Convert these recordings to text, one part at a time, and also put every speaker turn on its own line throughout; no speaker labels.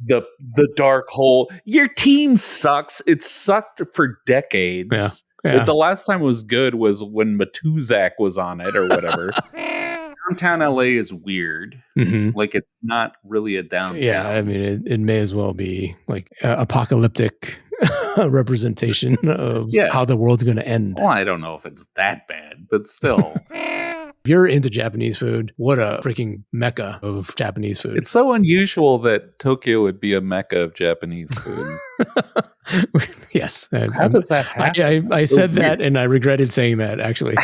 the dark hole. Your team sucks. It sucked for decades.
Yeah. Yeah.
The last time it was good was when Matuzak was on it or whatever. Downtown LA is weird.
Mm-hmm.
Like, it's not really a downtown.
Yeah, I mean, it may as well be like apocalyptic representation of how the world's going to end.
Well, I don't know if it's that bad, but still.
If you're into Japanese food, what a freaking mecca of Japanese food.
It's so unusual that Tokyo would be a mecca of Japanese food.
Yes.
How does that happen?
I said weird. That and I regretted saying that, actually.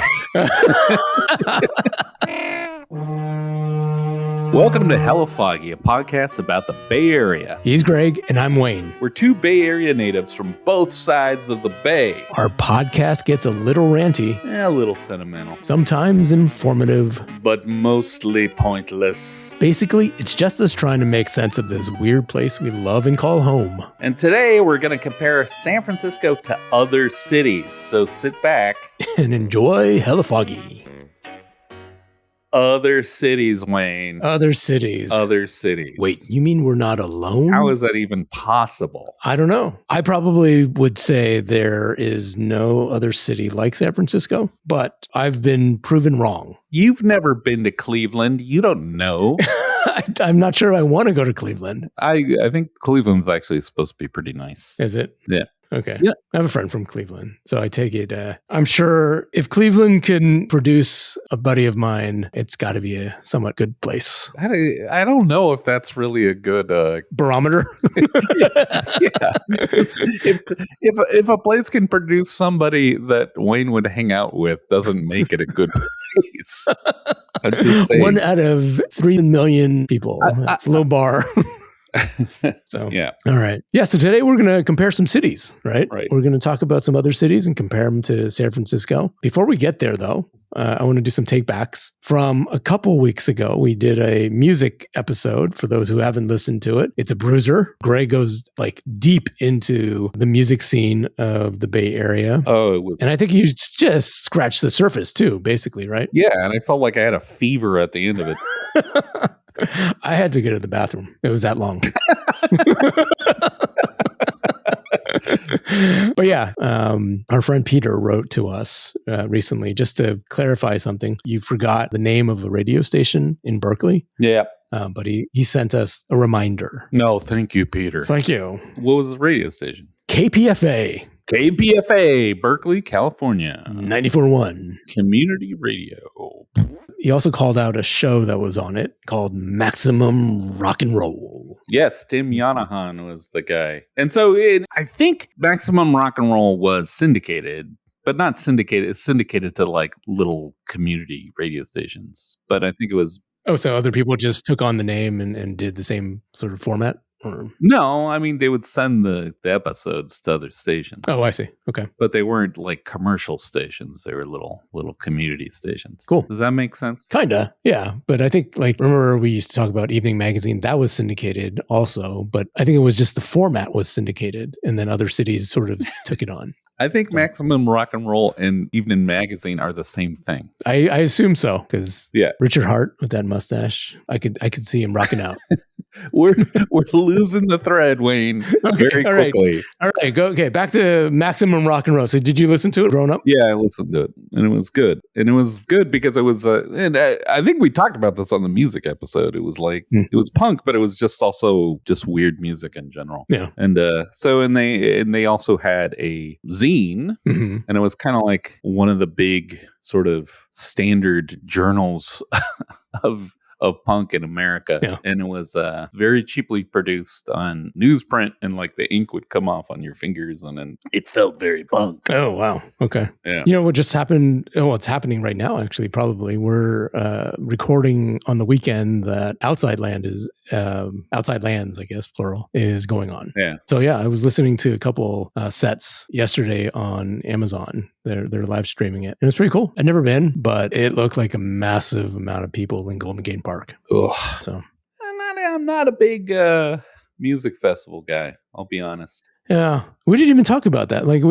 Welcome to Hella Foggy, a podcast about the Bay Area.
He's Greg, and I'm Wayne.
We're two Bay Area natives from both sides of the Bay.
Our podcast gets a little ranty.
A little sentimental.
Sometimes informative.
But mostly pointless.
Basically, it's just us trying to make sense of this weird place we love and call home.
And today, we're going to compare San Francisco to other cities. So sit back.
And enjoy Hella Foggy.
Other cities, Wayne.
Other cities.
Wait,
you mean we're not alone?
How is that even possible?
I don't know. I probably would say there is no other city like San Francisco, but I've been proven wrong.
You've never been to Cleveland. You don't know.
I'm not sure I want to go to Cleveland.
I think Cleveland's actually supposed to be pretty nice.
Is it?
Yeah.
Okay. Yeah. I have a friend from Cleveland, so I take it. I'm sure if Cleveland can produce a buddy of mine, it's got to be a somewhat good place.
I don't know if that's really a good
barometer.
Yeah. If a place can produce somebody that Wayne would hang out with, doesn't make it a good place. I'm just saying.
1 out of 3 million people. That's a low bar. So,
yeah.
All right. Yeah. So today we're going to compare some cities, right? We're going to talk about some other cities and compare them to San Francisco. Before we get there, though, I want to do some takebacks. From a couple weeks ago, we did a music episode for those who haven't listened to it. It's a bruiser. Greg goes like deep into the music scene of the Bay Area.
Oh, it was.
And I think you just scratched the surface too, basically, right?
Yeah. And I felt like I had a fever at the end of it.
I had to go to the bathroom. It was that long. But yeah, our friend Peter wrote to us recently just to clarify something. You forgot the name of a radio station in Berkeley.
Yeah.
But he sent us a reminder.
No, thank you, Peter.
Thank you.
What was the radio station?
KPFA.
KPFA, Berkeley, California.
94.1.
Community radio.
He also called out a show that was on it called Maximum Rock and Roll.
Yes, Tim Yanahan was the guy. And so I think Maximum Rock and Roll was syndicated, but not syndicated. It's syndicated to like little community radio stations. But I think it was...
Oh, so other people just took on the name and did the same sort of format? Or?
No, I mean, they would send the episodes to other stations.
Oh, I see. Okay.
But they weren't like commercial stations. They were little community stations.
Cool.
Does that make sense?
Kinda, yeah. But I think, like, remember we used to talk about Evening Magazine? That was syndicated also. But I think it was just the format was syndicated. And then other cities sort of took it on.
I think Maximum Rock and Roll and Evening Magazine are the same thing.
I assume so, because Richard Hart with that mustache, I could see him rocking out.
We're losing the thread, Wayne, very quickly.
All right, go. Okay, back to Maximum Rock and Roll. So, did you listen to it growing up?
Yeah, I listened to it, and it was good. And it was good because it was. And I think we talked about this on the music episode. It was like it was punk, but it was just also just weird music in general.
Yeah.
And they also had a zine, and it was kind of like one of the big sort of standard journals of punk in America. Yeah. And it was very cheaply produced on newsprint, and like the ink would come off on your fingers, and then it felt very punk.
Oh, wow. Okay.
Yeah.
You know what just happened? Oh, it's happening right now, actually, probably. We're recording on the weekend that Outside Lands, I guess, plural, is going on.
Yeah.
So yeah, I was listening to a couple sets yesterday on Amazon. They're live streaming it. And it's pretty cool. I've never been, but it looked like a massive amount of people in Golden Gate Park.
Ugh.
So
I'm not a big music festival guy, I'll be honest.
Yeah. We didn't even talk about that. Like,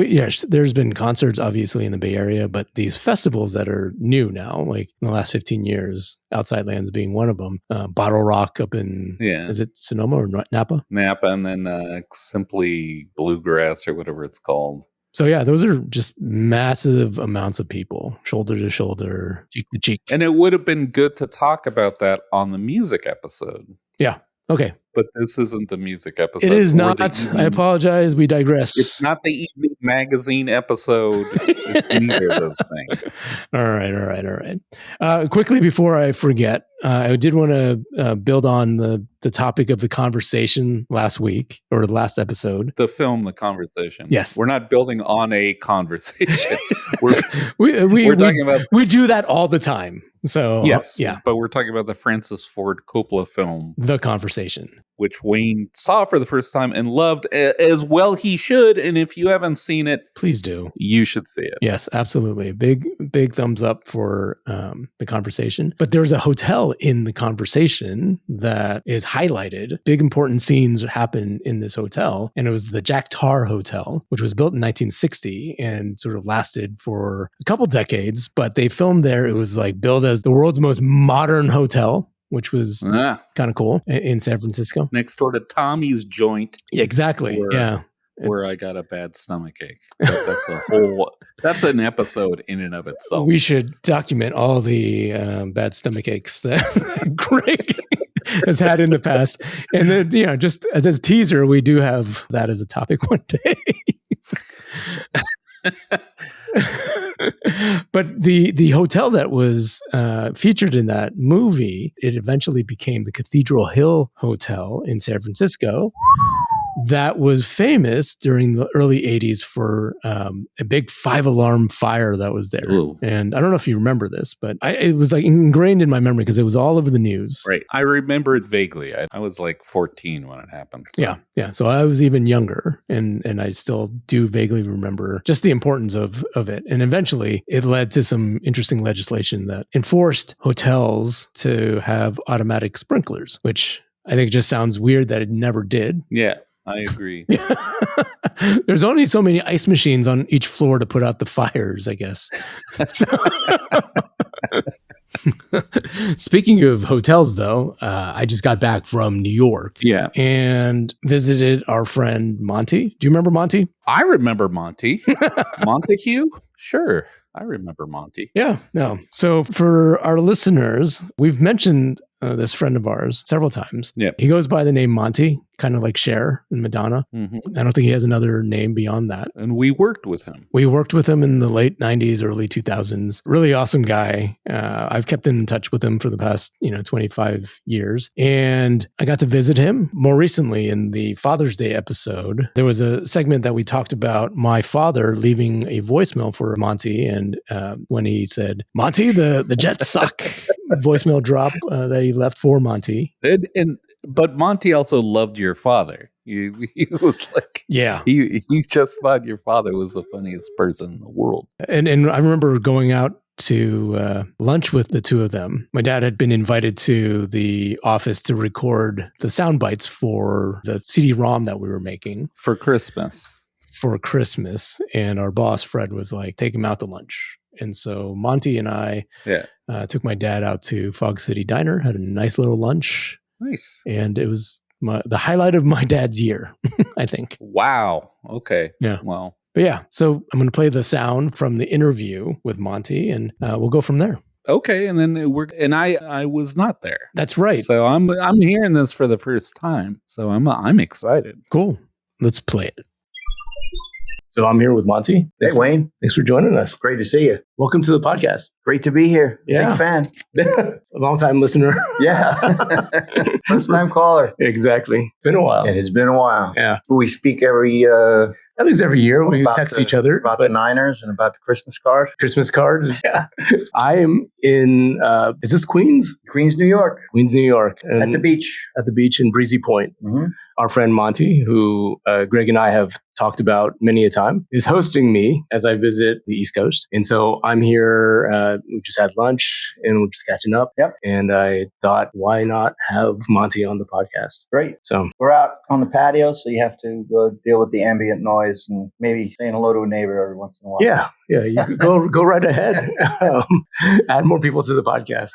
there's been concerts, obviously, in the Bay Area, but these festivals that are new now, like in the last 15 years, Outside Lands being one of them, Bottle Rock up in, is it Sonoma or Napa?
Napa, and then Simply Bluegrass or whatever it's called.
So yeah, those are just massive amounts of people, shoulder to shoulder, cheek to cheek.
And it would have been good to talk about that on the music episode.
Yeah. Okay.
But this isn't the music episode.
It is not. I apologize. We digress.
It's not the evening magazine episode. It's neither of those things.
All right. Quickly, before I forget, I did want to build on the topic of the conversation last week or the last episode.
The film, The Conversation.
Yes.
We're not building on a conversation. We're talking about...
We do that all the time. So,
yes. Yeah. But we're talking about the Francis Ford Coppola film,
The Conversation,
which Wayne saw for the first time and loved as well he should. And if you haven't seen it,
please do.
You should see it.
Yes, absolutely. Big thumbs up for The Conversation. But there's a hotel in The Conversation that is highlighted. Big important scenes happen in this hotel. And it was the Jack Tar Hotel, which was built in 1960 and sort of lasted for a couple decades. But they filmed there. It was like billed as the world's most modern hotel, which was kind of cool in San Francisco.
Next door to Tommy's Joint.
Exactly.
Where I got a bad stomachache. That's an episode in and of itself.
We should document all the bad stomachaches that Greg has had in the past. And then, just as a teaser, we do have that as a topic one day. But the hotel that was featured in that movie, it eventually became the Cathedral Hill Hotel in San Francisco. That was famous during the early 80s for a big 5-alarm fire that was there.
Ooh.
And I don't know if you remember this, but it was like ingrained in my memory because it was all over the news.
Right. I remember it vaguely. I was like 14 when it happened. So.
Yeah. So I was even younger and I still do vaguely remember just the importance of it. And eventually it led to some interesting legislation that enforced hotels to have automatic sprinklers, which I think just sounds weird that it never did.
Yeah. I agree.
There's only so many ice machines on each floor to put out the fires, I guess. Speaking of hotels, though, I just got back from New York.
Yeah.
And visited our friend Monte. Do you remember Monte?
I remember Monte. Montague? Sure. I remember Monte.
Yeah. No. So for our listeners, we've mentioned this friend of ours several times.
Yeah.
He goes by the name Monte, kind of like Cher and Madonna.
Mm-hmm.
I don't think he has another name beyond that.
And we worked with him.
We worked with him in the late 90s, early 2000s. Really awesome guy. I've kept in touch with him for the past, 25 years. And I got to visit him more recently in the Father's Day episode. There was a segment that we talked about my father leaving a voicemail for Monte. And when he said, Monte, the Jets suck, voicemail drop that he left for Monte.
But Monte also loved your father. He was like, he just thought your father was the funniest person in the world.
And I remember going out to lunch with the two of them. My dad had been invited to the office to record the sound bites for the CD-ROM that we were making.
For Christmas.
And our boss, Fred, was like, take him out to lunch. And so Monte and I took my dad out to Fog City Diner, had a nice little lunch.
Nice.
And it was the highlight of my dad's year, I think.
Wow. Okay.
Yeah.
Well.
But yeah, so I'm going to play the sound from the interview with Monte, and we'll go from there.
Okay, and then I was not there.
That's right.
So I'm hearing this for the first time. So I'm excited.
Cool. Let's play it. So I'm here with Monte.
Hey, Wayne.
Thanks for joining us.
Great to see you.
Welcome to the podcast.
Great to be here.
Yeah.
Big fan.
A long-time listener.
Yeah. First-time caller.
Exactly. Been a while.
It has been a while.
Yeah.
We speak every
At least every year we text each other.
About the Niners and about the Christmas card.
Christmas card? Yeah. I am in, is this Queens?
Queens, New York.
Queens, New York.
At the beach.
At the beach in Breezy Point. Mm-hmm. Our friend Monte, who Greg and I have talked about many a time, is hosting me as I visit the East Coast. And so I'm here. We just had lunch and we're just catching up.
Yep.
And I thought, why not have Monte on the podcast?
Great.
So
we're out on the patio, so you have to go deal with the ambient noise and maybe saying hello to a neighbor every once in a while.
Yeah. You go right ahead. Add more people to the podcast.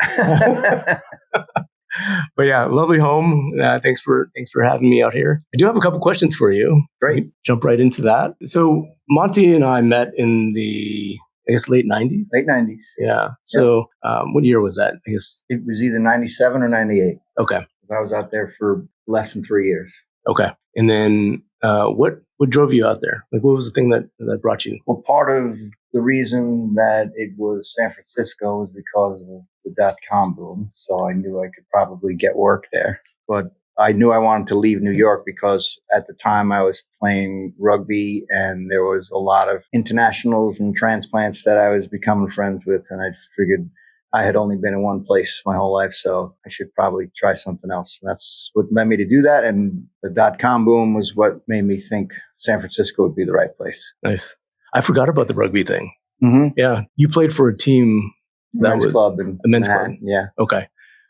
But yeah, lovely home. Thanks for having me out here. I do have a couple questions for you.
Great.
Jump right into that. So Monte and I met in the, I guess, late 90s.
Late 90s.
Yeah. So what year was that? I guess
it was either 97 or 98.
Okay.
I was out there for less than 3 years.
Okay. And then what drove you out there? Like, what was the thing that brought you?
Well, part of the reason that it was San Francisco was because of the .com boom. So I knew I could probably get work there. But I knew I wanted to leave New York because at the time I was playing rugby and there was a lot of internationals and transplants that I was becoming friends with. And I figured I had only been in one place my whole life, so I should probably try something else. And that's what led me to do that. And the .com boom was what made me think San Francisco would be the right place.
Nice. I forgot about the rugby thing.
Mm-hmm.
Yeah. You played for a team that was
club in
a men's club.
Yeah.
Okay.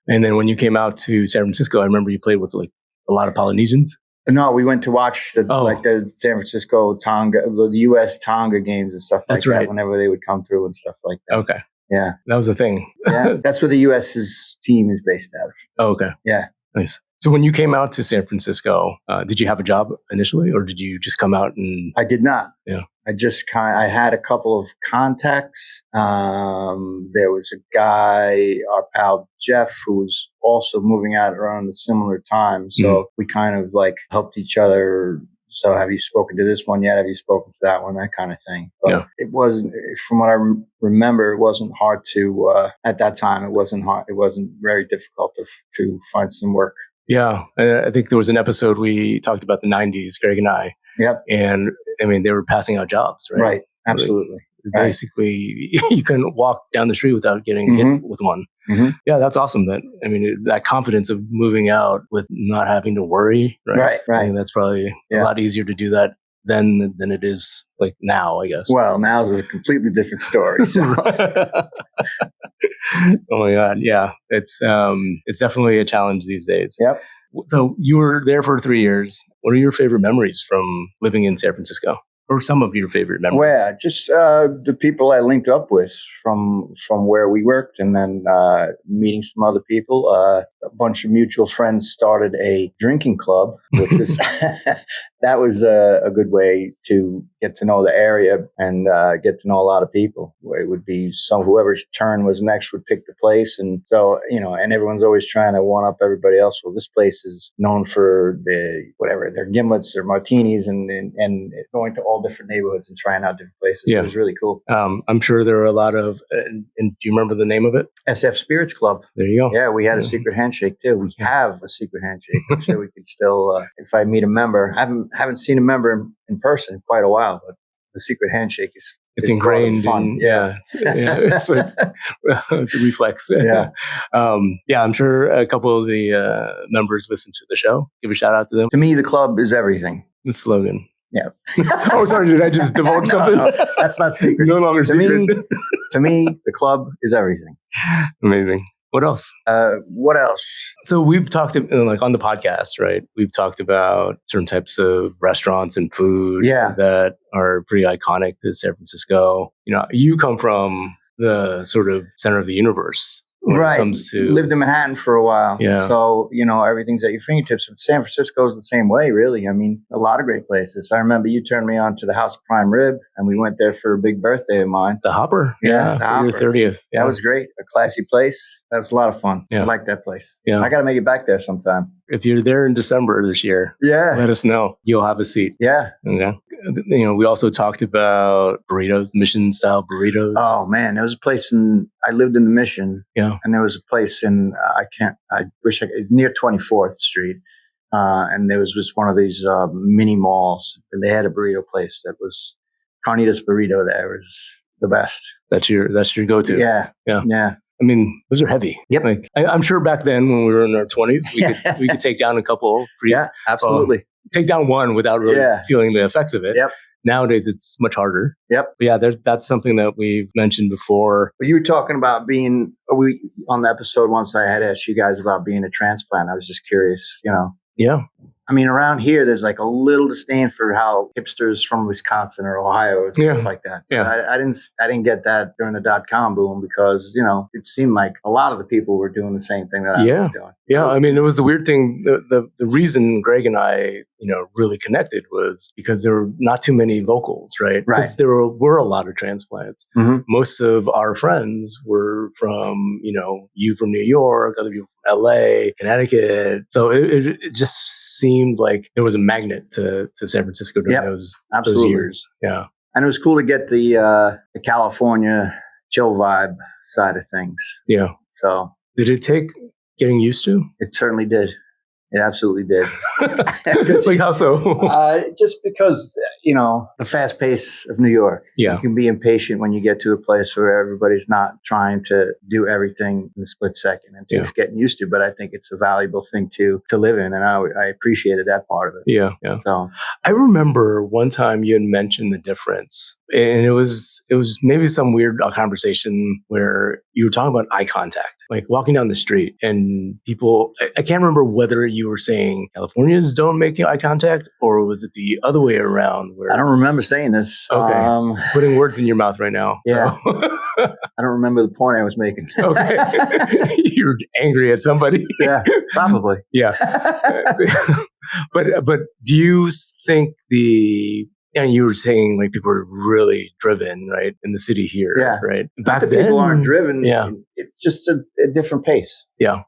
And then when you came out to San Francisco, I remember you played with like a lot of Polynesians.
No, we went to watch the San Francisco Tonga, the U.S. Tonga games and stuff like that whenever they would come through and stuff like that.
Okay.
Yeah.
That was the thing.
Yeah. That's where the U.S.'s team is based out of.
Oh, okay.
Yeah.
Nice. So when you came out to San Francisco, did you have a job initially or did you just come out and...
I did not.
Yeah.
I had a couple of contacts. There was a guy, our pal Jeff, who was also moving out around a similar time. So we kind of like helped each other. So have you spoken to this one yet? Have you spoken to that one? That kind of thing. But it wasn't, from what I remember, it wasn't hard to, at that time, it wasn't hard. It wasn't very difficult to find some work.
Yeah. I think there was an episode we talked about the 90s, Greg and I.
Yep.
And I mean, they were passing out jobs, right?
Right. Absolutely.
Like, basically, you couldn't walk down the street without getting hit with one. Mm-hmm. Yeah, that's awesome. That confidence of moving out with not having to worry. Right. I think that's probably a lot easier to do that than it is like now, I guess.
Well, now is a completely different story. So.
Oh my God. Yeah. It's definitely a challenge these days.
Yep.
So you were there for 3 years. What are your favorite memories from living in San Francisco? Or some of your favorite memories?
Well, just the people I linked up with from where we worked, and then meeting some other people. A bunch of mutual friends started a drinking club, which was that was a good way to get to know the area and get to know a lot of people. It would be whoever's turn was next would pick the place, and so and everyone's always trying to one up everybody else. Well, this place is known for their gimlets or martinis, and going to all different neighborhoods and trying out different places. Yeah. It was really cool.
I'm sure there are a lot of, and do you remember the name of it?
SF Spirits Club.
There you go.
Yeah, we had a secret handshake too. We have a secret handshake. I'm sure we could still, if I meet a member, I haven't seen a member in person in quite a while, but the secret handshake it's
ingrained
fun.
It's like, it's a reflex. Yeah. I'm sure a couple of the members listen to the show. Give a shout out to them.
To me, the club is everything.
The slogan.
Yeah.
Oh, sorry. Did I just divulge something?
No, that's not secret.
No longer secret.
To me, the club is everything.
Amazing. What else?
What else?
So we've talked like on the podcast, right? We've talked about certain types of restaurants and food that are pretty iconic to San Francisco. You come from the sort of center of the universe.
Right. Lived in Manhattan for a while.
Yeah.
So, everything's at your fingertips. But San Francisco is the same way, really. I mean, a lot of great places. I remember you turned me on to the House of Prime Rib, and we went there for a big birthday of mine.
The Hopper. Yeah. For your 30th. Yeah.
That was great. A classy place. That was a lot of fun. Yeah. I like that place. Yeah. I got to make it back there sometime.
If you're there in December this year, let us know. You'll have a seat.
Yeah.
Okay. We also talked about burritos, Mission style burritos.
Oh man, there was a place I lived in the Mission.
Yeah.
And there was a place near 24th Street. and there was just one of these mini malls, and they had a burrito place that was carnitas burrito. There was the best.
That's your go-to.
Yeah.
I mean, those are heavy.
Yep.
Like, I'm sure back then when we were in our 20s, we could take down a couple.
Yeah, absolutely.
Take down one without really feeling the effects of it.
Yep.
Nowadays, it's much harder.
Yep.
But yeah, that's something that we've mentioned before.
But you were talking about on the episode once I had asked you guys about being a transplant. I was just curious,
Yeah.
I mean, around here, there's like a little disdain for how hipsters from Wisconsin or Ohio or stuff like that.
Yeah.
I didn't get that during the .com boom because, it seemed like a lot of the people were doing the same thing that I was doing.
Yeah. I mean, it was the weird thing. The reason Greg and I, really connected was because there were not too many locals, right? Because there were a lot of transplants.
Mm-hmm.
Most of our friends were from, you from New York, other people from LA, Connecticut. So it just seemed like there was a magnet to San Francisco during those years. Yeah.
And it was cool to get the California chill vibe side of things.
Yeah.
So
did it take getting used to?
It certainly did. It absolutely did.
Like how so?
Just because, the fast pace of New York.
Yeah.
You can be impatient when you get to a place where everybody's not trying to do everything in a split second, and things getting used to. But I think it's a valuable thing to live in, and I appreciated that part of it.
Yeah, yeah.
So
I remember one time you had mentioned the difference, and it was maybe some weird conversation where you were talking about eye contact, like walking down the street, and people. I can't remember whether you were saying Californians don't make eye contact, or was it the other way around? Where
I don't remember saying this.
Okay, putting words in your mouth right now.
Yeah,
so.
I don't remember the point I was making.
Okay, you're angry at somebody.
Yeah, probably.
Yeah, but do you think and you were saying like people are really driven, right, in the city here, right?
Back then, people aren't driven. Yeah, it's just a different pace.
Yeah.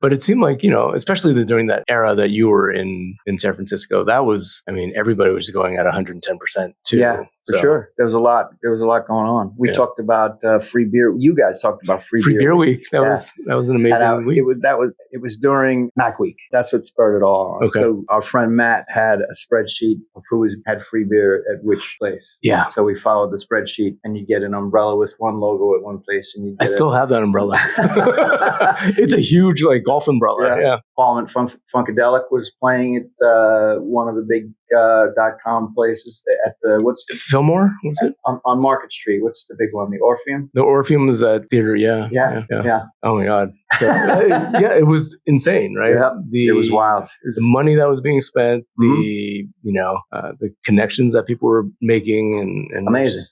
But it seemed like especially during that era that you were in San Francisco, that was, I mean, everybody was going at 110% too.
Yeah, for sure. There was a lot going on. We talked about free beer. You guys talked about free
beer week. That was an amazing week.
It was during Mac Week. That's what spurred it all.
Okay.
So our friend Matt had a spreadsheet of who had free beer at which place.
Yeah.
So we followed the spreadsheet, and you get an umbrella with one logo at one place, and
I still have that umbrella. It's a huge golf umbrella. Yeah.
Parliament Funkadelic was playing at one of the big .com places at what's
Fillmore? Was it
on Market Street? What's the big one? The Orpheum.
The Orpheum is that theater. Yeah. Oh my God. So, it was insane, right?
Yeah. It was wild.
The money that was being spent, the connections that people were making, and
amazing.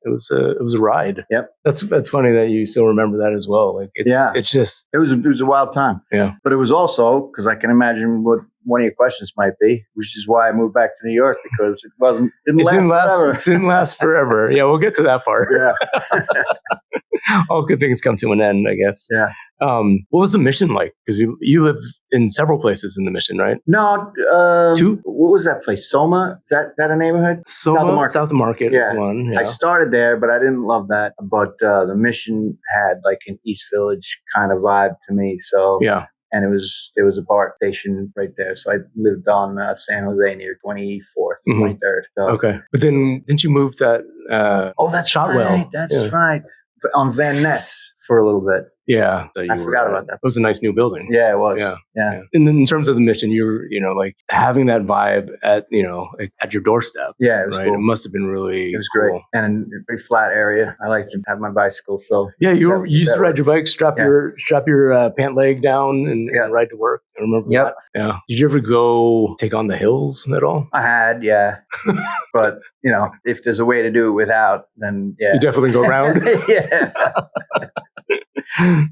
It was a ride.
Yep.
That's funny that you still remember that as well. It's just
it was a wild time.
Yeah.
But it was also because I can imagine what one of your questions might be, which is why I moved back to New York, because it didn't last forever.
It didn't last forever. Yeah, we'll get to that part.
Yeah.
All good things come to an end, I guess.
Yeah.
What was the Mission like? Because you lived in several places in the Mission, right?
No.
Two?
What was that place? Soma? Is that a neighborhood?
Soma, South of Market is one. Yeah.
I started there, but I didn't love that. But the Mission had like an East Village kind of vibe to me. So
yeah.
And there was a BART station right there. So I lived on San Jose near 24th, 23rd. So.
Okay. But then didn't you move that?
That's
Shotwell.
Right. That's right. On Van Ness for a little bit.
Yeah.
I forgot about that.
It was a nice new building.
Yeah, it was.
Yeah. And then in terms of the Mission, you're, having that vibe at your doorstep.
Yeah, it was cool.
It must have been really
It was great.
Cool.
And a pretty flat area. I like to have my bicycle. So
yeah, you used to ride your bike, strap your pant leg down and ride to work. I remember that. Yeah. Did you ever go take on the hills at all?
I had, yeah. But, if there's a way to do it without, then yeah.
You definitely go around?
Yeah.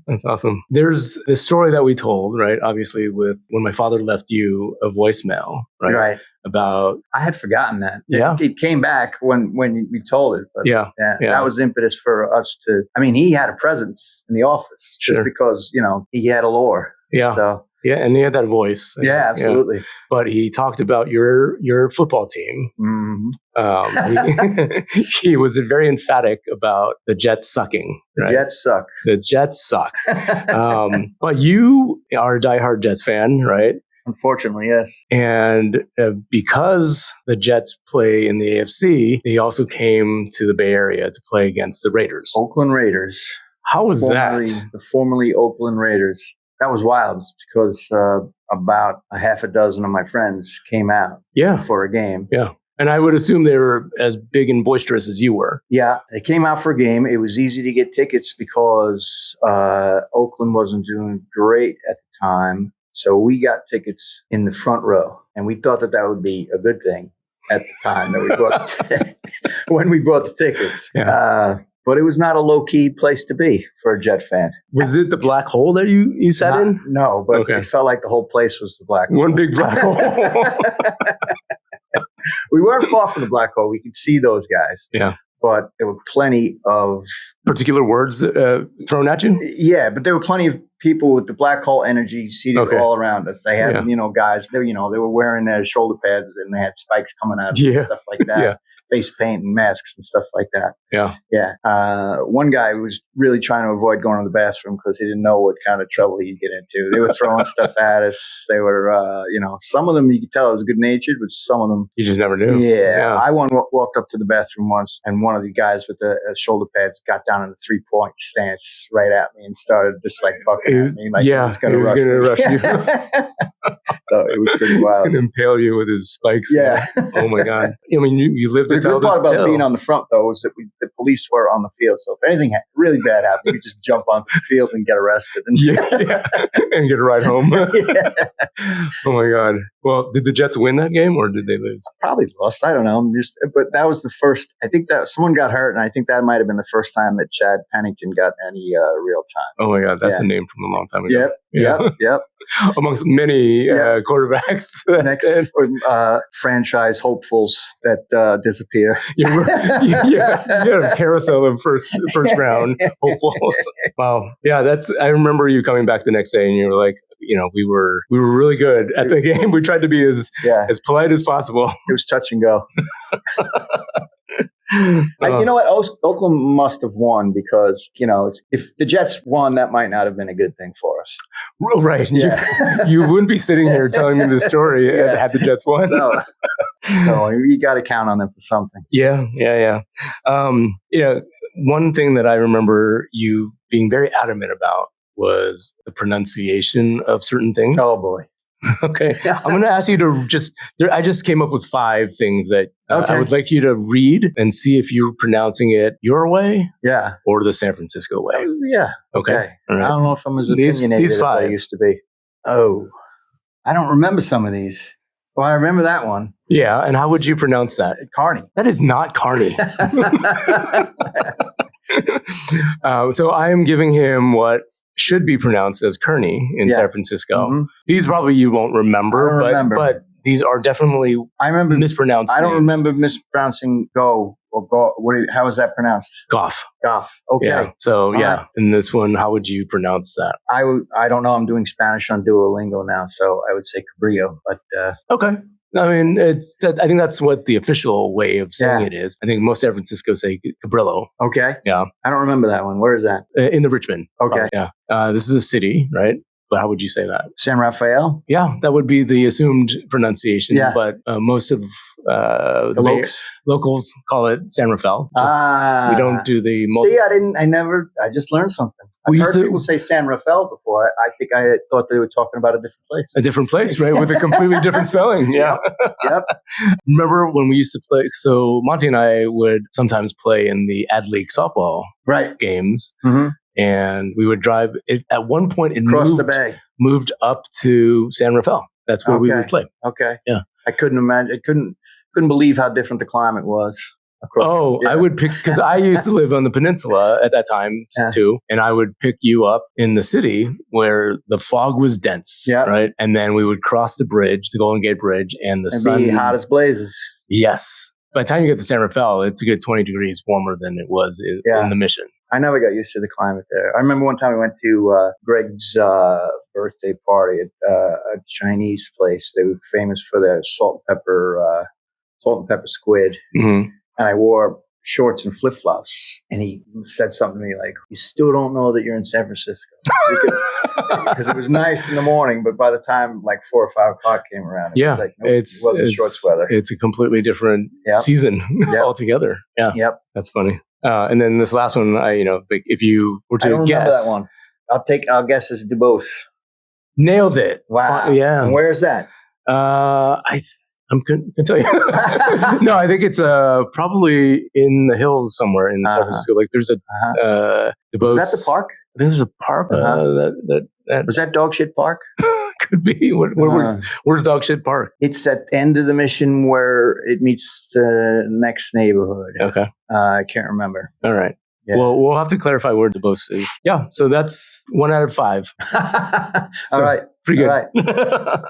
That's awesome. There's this story that we told, right? Obviously, with when my father left you a voicemail, right?
Right.
About
I had forgotten that.
Yeah.
It came back when we told it. But
yeah.
That was impetus for us to. I mean, he had a presence in the office just because he had a lore.
Yeah.
So.
Yeah, and he had that voice.
Yeah, absolutely.
Yeah. But he talked about your football team.
Mm-hmm.
He was very emphatic about the Jets sucking. Right?
The Jets suck.
But you are a diehard Jets fan, right?
Unfortunately, yes.
And because the Jets play in the AFC, they also came to the Bay Area to play against the Raiders.
Oakland Raiders.
How was that?
The formerly Oakland Raiders. That was wild because about a half a dozen of my friends came out for a game.
Yeah. And I would assume they were as big and boisterous as you were.
Yeah, they came out for a game. It was easy to get tickets because Oakland wasn't doing great at the time. So we got tickets in the front row. And we thought that would be a good thing at the time that we bought when we bought the tickets.
Yeah.
But it was not a low-key place to be for a Jet fan.
Was it the black hole that you sat in?
No, but it felt like the whole place was the black hole.
One big black hole.
We weren't far from the black hole. We could see those guys.
Yeah.
But there were plenty of...
particular words thrown at you?
Yeah, but there were plenty of people with the black hole energy seated all around us. They had, guys, they were wearing their shoulder pads and they had spikes coming out of them and stuff like that. Face paint and masks and stuff like that.
Yeah.
Yeah. One guy was really trying to avoid going to the bathroom because he didn't know what kind of trouble he'd get into. They were throwing stuff at us. They were, some of them you could tell it was good natured, but some of them
you just never knew.
Yeah. I walked up to the bathroom once, and one of the guys with the shoulder pads got down in the 3-point stance right at me and started just like fucking at me. Like he was going to rush you. So it was pretty wild.
He's going to impale you with his spikes.
Yeah.
Oh my God. I mean, you lived to tell the tale.
The good part about being on the front, though, was that the police were on the field. So if anything really bad happened, we could just jump onto the field and get arrested. And
and get a ride home. Oh my God. Well, did the Jets win that game or did they lose?
Probably lost. I don't know. But that was the first. I think that someone got hurt, and I think that might have been the first time that Chad Pennington got any real time.
Oh my God. That's a name from a long time ago.
Yep.
Amongst many quarterbacks.
Next franchise hopefuls that disappear.
You had a carousel of first round hopefuls. Wow. Yeah, I remember you coming back the next day and you were like, we were really good at the game. We tried to be as polite as possible.
It was touch and go. You know what? Oakland must have won because, if the Jets won, that might not have been a good thing for us.
Right. Yeah. You wouldn't be sitting here telling me the story had the Jets won.
So you got to count on them for something.
Yeah. One thing that I remember you being very adamant about was the pronunciation of certain things.
Oh, boy.
Okay. I'm going to ask you to I just came up with 5 things that I would like you to read and see if you're pronouncing it your way or the San Francisco way.
Yeah.
Okay.
Right. I don't know if I'm as opinionated as I used to be. Oh, I don't remember some of these. Well, I remember that one.
Yeah. And how would you pronounce that?
Carney.
That is not Carney. So I am giving him what should be pronounced as Kearney in San Francisco. Mm-hmm. These probably you won't remember, but these are definitely mispronounced.
I don't remember mispronouncing go or go. How is that pronounced?
Goff.
Okay.
Yeah. So in this one, how would you pronounce that?
I don't know. I'm doing Spanish on Duolingo now, so I would say Cabrillo. But
okay. I mean, I think that's what the official way of saying it is. I think most San Francisco say Cabrillo.
Okay.
Yeah.
I don't remember that one. Where is that?
In the Richmond.
Okay.
Yeah. This is a city, right? But how would you say that?
San Rafael?
Yeah, that would be the assumed pronunciation. Yeah. But most of the locals call it San Rafael. We don't do the...
I just learned something. I've heard people say San Rafael before. I think I thought they were talking about a different place.
A different place, right? With a completely different spelling. Yeah.
Yep.
Remember when we used to play... So Monte and I would sometimes play in the Ad League softball games. Mm-hmm. And we would drive it. At one point, it moved up to San Rafael. That's where we would play.
Okay.
Yeah.
I couldn't imagine. I couldn't believe how different the climate was.
I would pick, because I used to live on the peninsula at that time too. And I would pick you up in the city where the fog was dense. Yeah. Right. And then we would cross the bridge, the Golden Gate Bridge, and the sun.
Be hot as blazes.
Yes. By the time you get to San Rafael, it's a good 20 degrees warmer than it was in the Mission.
I never got used to the climate there. I remember one time we went to Greg's birthday party at a Chinese place. They were famous for their salt and pepper squid. Mm-hmm. And I wore shorts and flip-flops. And he said something to me like, "You still don't know that you're in San Francisco." because it was nice in the morning, but by the time like 4 or 5 o'clock came around, it was like, nope, it wasn't shorts weather.
It's a completely different season altogether. Yeah.
Yep.
That's funny. And then this last one, like if you were to
I don't
guess,
remember that one. I'll guess it's Dubose.
Nailed it.
Wow.
Yeah.
And where is that?
I'm couldn't tell you. No, I think it's probably in the hills somewhere in San Francisco. Like there's a Dubose.
Is that the park?
I think there's a park. That
was that Dog Shit Park?
Could be. Where's Dog Shit Park?
It's at the end of the Mission where it meets the next neighborhood.
Okay.
I can't remember.
All right. Yeah. Well, we'll have to clarify where Dubose is. Yeah. So that's 1 out of 5.
All right.
Pretty good.
All right.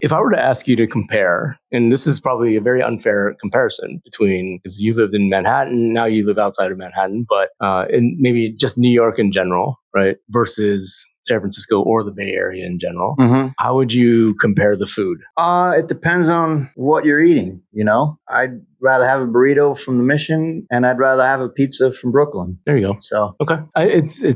If I were to ask you to compare, and this is probably a very unfair comparison between, because you lived in Manhattan, now you live outside of Manhattan, but in maybe just New York in general, right? Versus San Francisco or the Bay Area in general. Mm-hmm. How would you compare the food?
It depends on what you're eating. I'd rather have a burrito from the Mission, and I'd rather have a pizza from Brooklyn.
There you go.
So
okay,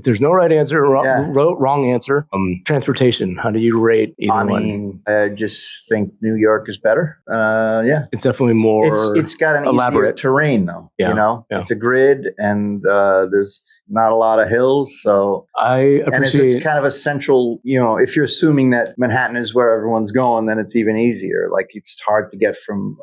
there's no right answer or wrong answer. Transportation. How do you rate either one?
I just think New York is better.
It's definitely more.
It's got an elaborate terrain, though. Yeah. It's a grid, and there's not a lot of hills. So
I appreciate.
And it's kind of a central. If you're assuming that Manhattan is where everyone's going, then it's even easier. Like it's hard to get from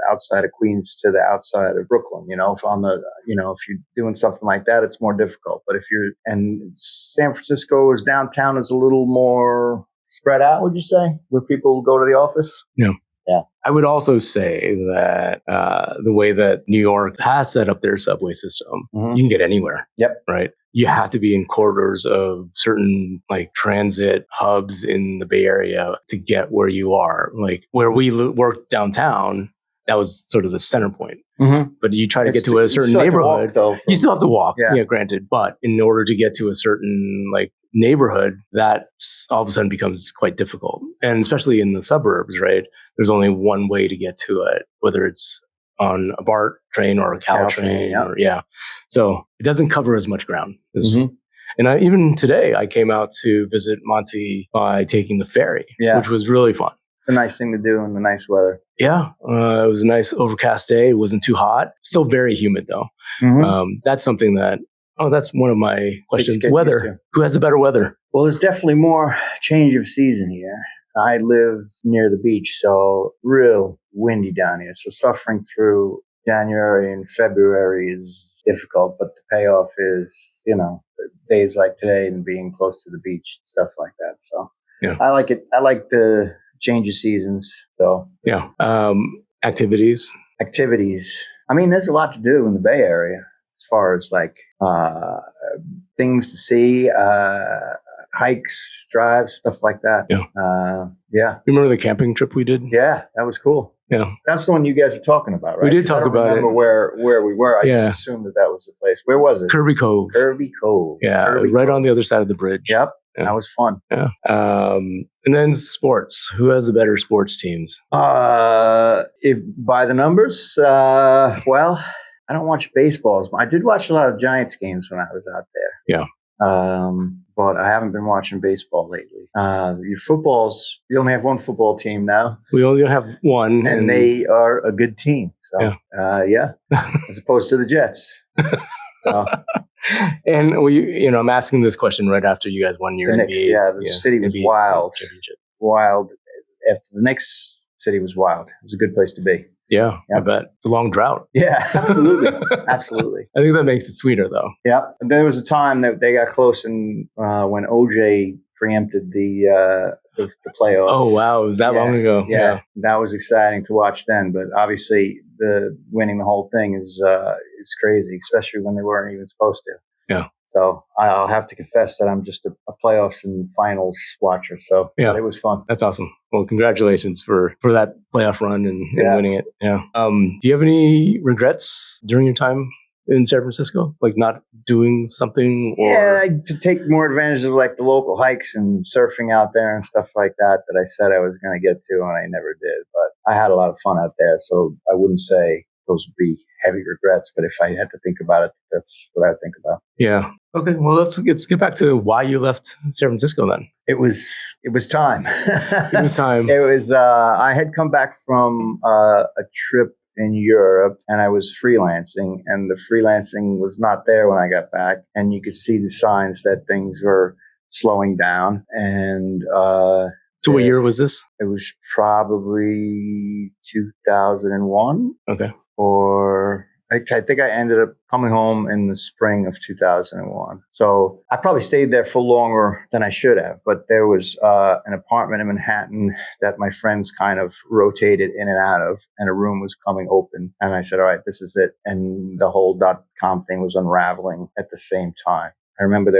outside of Queens to the outside of Brooklyn. If you're doing something like that, it's more difficult. But and San Francisco's downtown is a little more spread out, would you say, where people go to the office?
Yeah.
Yeah.
I would also say that the way that New York has set up their subway system, you can get anywhere.
Yep.
Right. You have to be in corridors of certain like transit hubs in the Bay Area to get where you are. Like where we work downtown, that was sort of the center point. Mm-hmm. But you try to get to a certain neighborhood, you still have to walk. Yeah, granted. But in order to get to a certain like neighborhood, that all of a sudden becomes quite difficult. And especially in the suburbs, right? There's only one way to get to it, whether it's on a BART train or a Caltrain. So it doesn't cover as much ground. Mm-hmm. And even today, I came out to visit Monte by taking the ferry, which was really fun.
It's a nice thing to do in the nice weather.
Yeah, it was a nice overcast day. It wasn't too hot. Still very humid, though. Mm-hmm. That's something that, that's one of my questions. Weather. Who has the better weather?
Well, there's definitely more change of season here. I live near the beach, so real windy down here. So suffering through January and February is difficult, but the payoff is, days like today and being close to the beach, stuff like that. So I like it. I like the change of seasons. So
activities.
I mean, there's a lot to do in the Bay Area as far as like things to see, hikes, drives, stuff like that.
You remember the camping trip we did?
Yeah, that was cool.
Yeah,
that's the one you guys were talking about, right?
We did talk about it.
I don't remember where we were. I just assumed that was the place. Where was it?
Kirby Cove. Yeah, right on the other side of the bridge.
Yep. Yeah. That was fun.
Yeah. And then sports. Who has the better sports teams?
If by the numbers, well, I don't watch baseballs. I did watch a lot of Giants games when I was out there.
Yeah.
But I haven't been watching baseball lately. Your footballs, you only have one football team now.
We only have one.
And they are a good team. So, as opposed to the Jets. So.
And I'm asking this question right after you guys won your
Knicks,
NBA.
The city was wild. Wild. After the Knicks, city was wild. It was a good place to be.
Yeah, I bet. It's a long drought.
Yeah, absolutely. Absolutely.
I think that makes it sweeter, though.
Yeah. And there was a time that they got close and when OJ preempted the playoffs.
Oh, wow. It was that long ago?
Yeah. That was exciting to watch then. But obviously, winning the whole thing is crazy, especially when they weren't even supposed to.
Yeah.
So I'll have to confess that I'm just a playoffs and finals watcher. So it was fun.
That's awesome. Well, congratulations for that playoff run and winning it. Yeah. Do you have any regrets during your time in San Francisco, like not doing something?
To take more advantage of like the local hikes and surfing out there and stuff like that I said I was going to get to and I never did. But I had a lot of fun out there, so I wouldn't say those would be heavy regrets. But if I had to think about it, that's what I would think about.
Yeah. Okay. Well, let's get back to why you left San Francisco then.
It was time.
It was time.
It was, I had come back from a trip in Europe and I was freelancing, and the freelancing was not there when I got back. And you could see the signs that things were slowing down. And,
so what year was this?
It was probably 2001.
Okay.
Or I think I ended up coming home in the spring of 2001. So I probably stayed there for longer than I should have. But there was an apartment in Manhattan that my friends kind of rotated in and out of, and a room was coming open. And I said, all right, this is it. And the whole .com thing was unraveling at the same time. I remember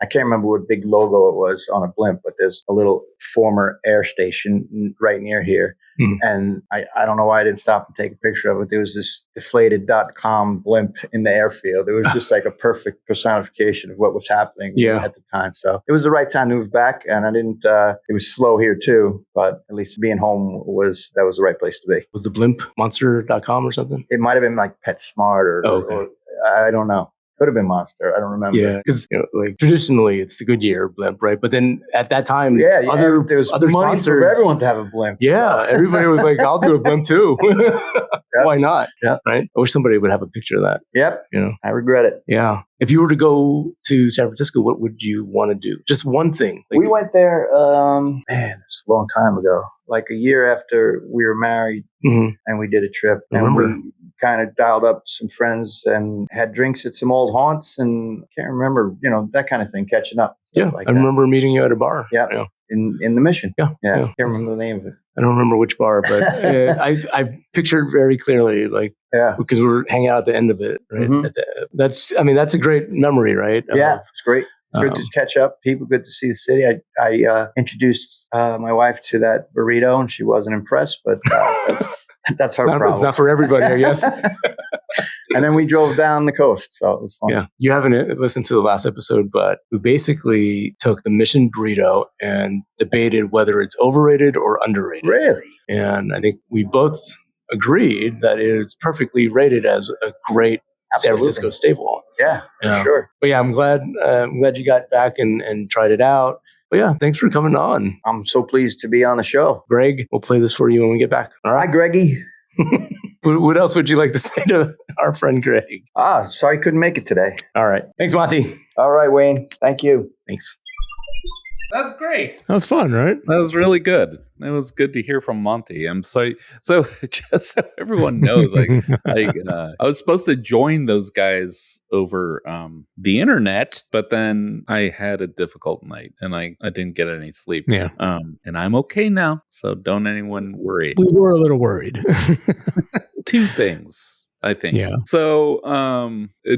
I can't remember what big logo it was on a blimp, but there's a little former air station right near here. Mm-hmm. And I don't know why I didn't stop and take a picture of it. There was this deflated .com blimp in the airfield. It was just like a perfect personification of what was happening at the time. So it was the right time to move back. And it was slow here too, but at least being home was the right place to be.
Was the blimp monster.com or something?
It might have been like PetSmart or I don't know. Could have been Monster. I don't remember.
Yeah, because like traditionally it's the Goodyear blimp, right? But then at that time,
there's other money sponsors for everyone to have a blimp.
Yeah, so. Everybody was like, "I'll do a blimp too." Yep. Why not?
Yeah,
right. I wish somebody would have a picture of that.
Yep. I regret it.
Yeah. If you were to go to San Francisco, what would you want to do? Just one thing.
We went there. It's a long time ago. Like a year after we were married, and we did a trip.
I remember.
We kind of dialed up some friends and had drinks at some old haunts, and I can't remember, that kind of thing, catching up.
Yeah, like I remember meeting you at a bar.
Yeah, in the Mission.
Yeah.
Can't remember the name of it.
I don't remember which bar, but I pictured very clearly, because we were hanging out at the end of it. Right. Mm-hmm. That's a great memory, right?
Yeah, it's great. It's good to catch up. People, good to see the city. I introduced my wife to that burrito, and she wasn't impressed, but that's her problem.
It's not for everybody, I guess.
And then we drove down the coast, so it was fun.
Yeah, you haven't listened to the last episode, but we basically took the Mission burrito and debated whether it's overrated or underrated.
Really?
And I think we both agreed that it's perfectly rated as a great San Francisco staple.
Yeah, for sure.
But yeah, I'm glad you got back and tried it out. But yeah, thanks for coming on.
I'm so pleased to be on the show.
Greg, we'll play this for you when we get back.
All right, Greggy.
What else would you like to say to our friend Greg?
Sorry couldn't make it today.
All right. Thanks, Monte.
All right, Wayne. Thank you.
Thanks.
That's great.
That was fun, right?
That was really good. It was good to hear from Monte. I'm sorry. So just so everyone knows, I was supposed to join those guys over the internet, but then I had a difficult night and I didn't get any sleep.
Yeah.
And I'm okay now. So don't anyone worry.
We were a little worried.
Two things. I think.
Yeah.
So,